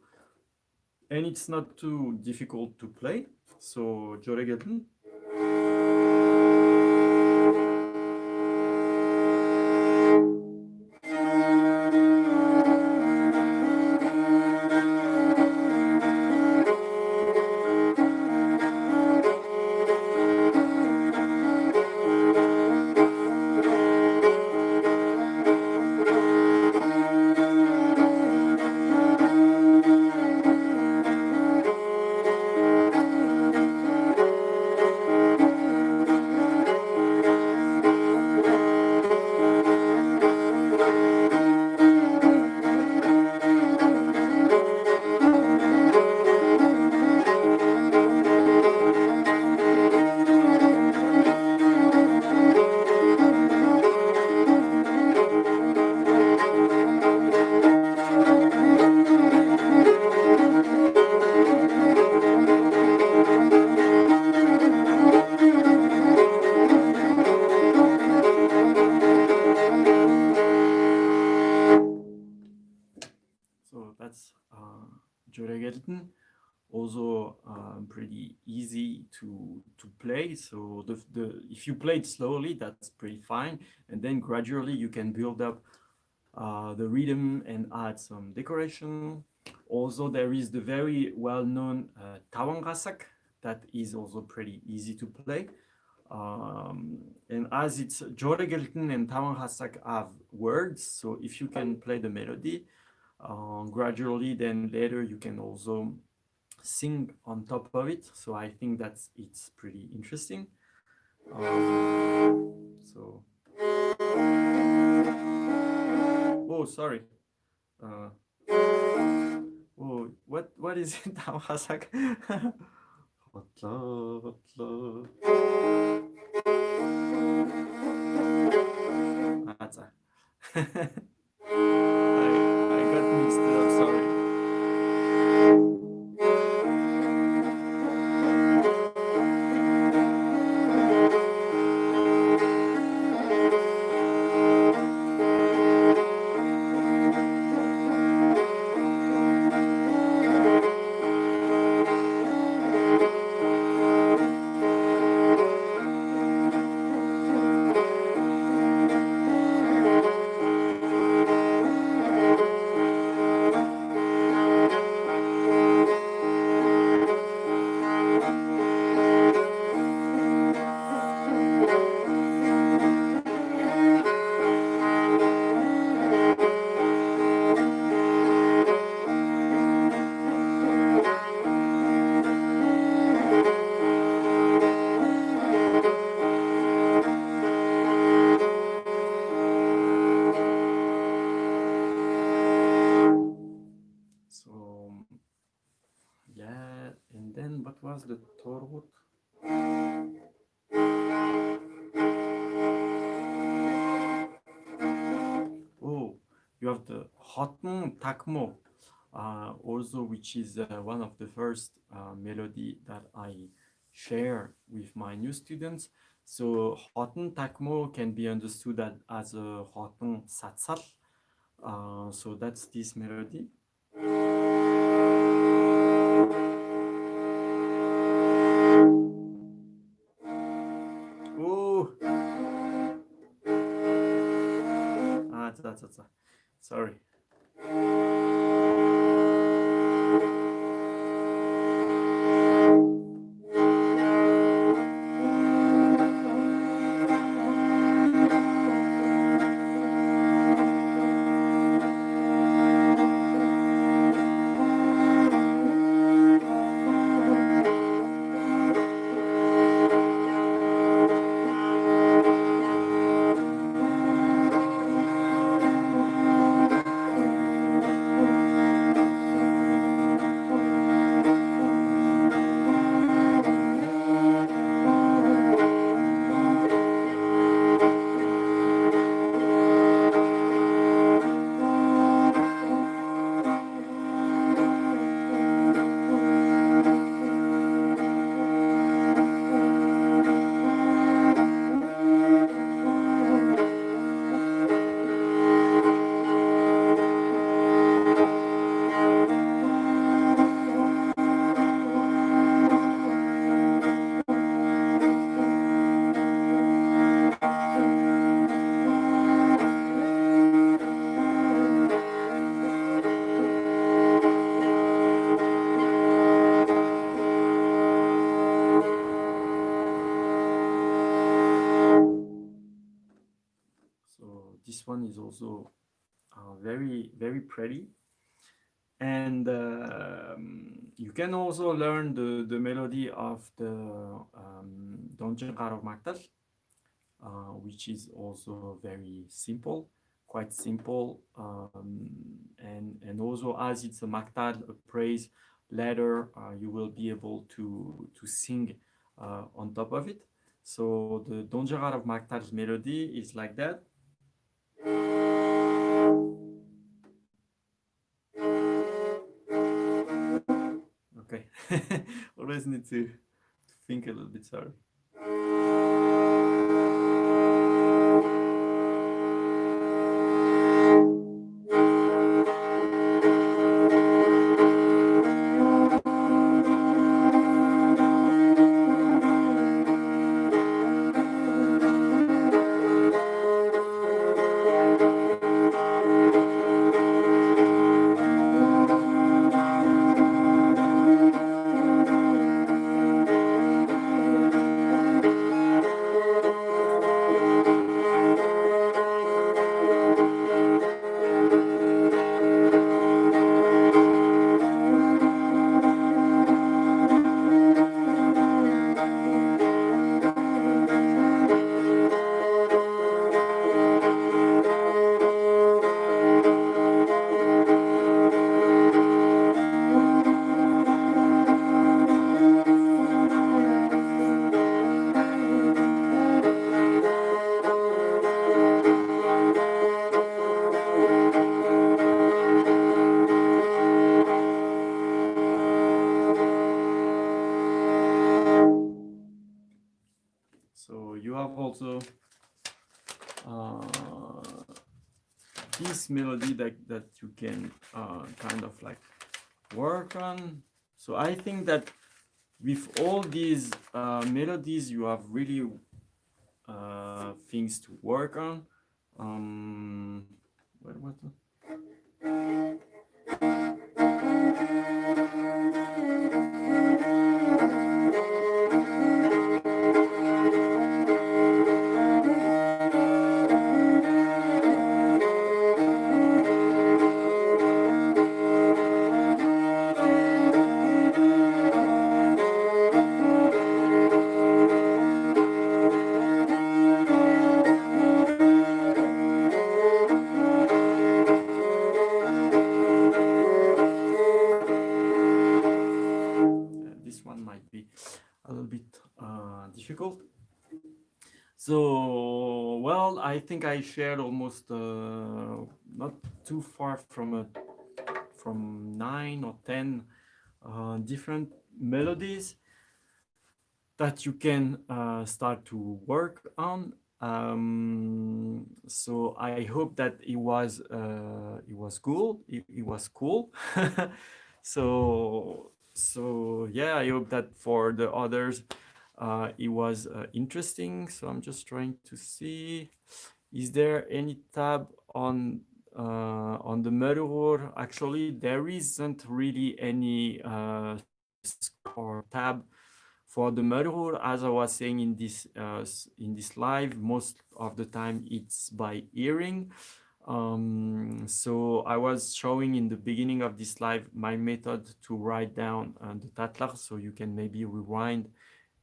[SPEAKER 1] and it's not too difficult to play. So Jurai Gelden. So that's Jurai Gelden. Also pretty easy to play. So if you play it slowly, that's pretty fine. And then gradually you can build up the rhythm and add some decoration. Also, there is the very well-known Tavan Hasag that is also pretty easy to play. And as it's Jurai Gelden and Tavan Hasag have words, so if you can play the melody gradually, then later you can also sing on top of it. So I think it's pretty interesting. So oh, sorry. Oh, what is it? Tavan Hasag. Hotla, hotla. That's I got mixed up, sorry. So yeah, and then what was the Torut? Oh, you have the Hoton Takmo, also, which is one of the first melody that I share with my new students. So Hoton Takmo can be understood as a Hoton Satsal. So that's this melody. Oh, that's sorry. is also very, very pretty. And you can also learn the melody of the Dunjingarav Magtaal, which is also very simple, quite simple. And also, as it's a Magtaal, a praise ladder, you will be able to sing on top of it. So the Dunjingarav Magtaal's melody is like that. Okay, always need to think a little bit, sorry. So you have also this melody that you can kind of like work on. So I think that with all these melodies, you have really things to work on. What? This one might be a little bit difficult. So, well, I think I shared almost not too far from 9 or 10 different melodies that you can start to work on. So I hope that it was cool. It was cool. So yeah, I hope that for the others it was interesting. So I'm just trying to see, is there any tab on the Morin Huur? Actually, there isn't really any or tab for the Morin Huur. As I was saying in this live, most of the time it's by hearing. So I was showing in the beginning of this live my method to write down the Tatlaga, so you can maybe rewind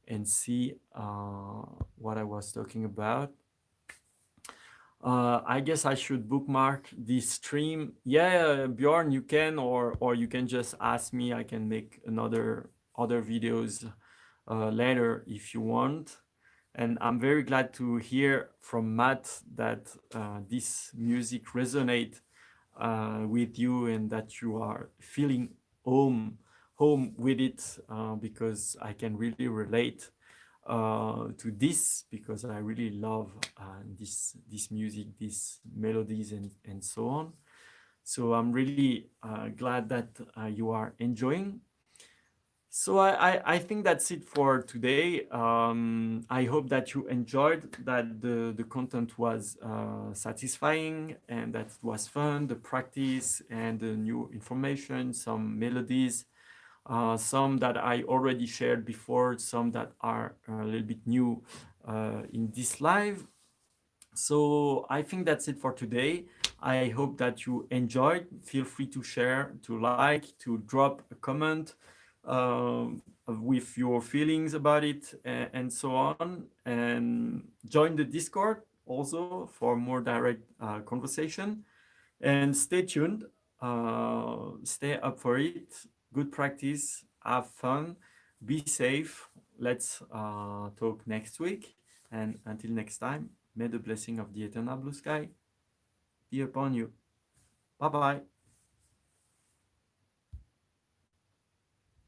[SPEAKER 1] and see what I was talking about. I guess I should bookmark this stream. Yeah, Bjorn, you can, or you can just ask me. I can make other videos later if you want. And I'm very glad to hear from Matt that this music resonates with you and that you are feeling home with it, because I can really relate to this, because I really love this music, these melodies, and so on. So I'm really glad that you are enjoying. So I think that's it for today. I hope that you enjoyed, that the content was satisfying, and that it was fun, the practice and the new information, some melodies, some that I already shared before, some that are a little bit new in this live. So I think that's it for today. I hope that you enjoyed. Feel free to share, to like, to drop a comment with your feelings about it, and so on. And join the Discord also for more direct conversation. And stay tuned. Stay up for it. Good practice. Have fun. Be safe. Let's talk next week. And until next time, may the blessing of the eternal blue sky be upon you. Bye bye.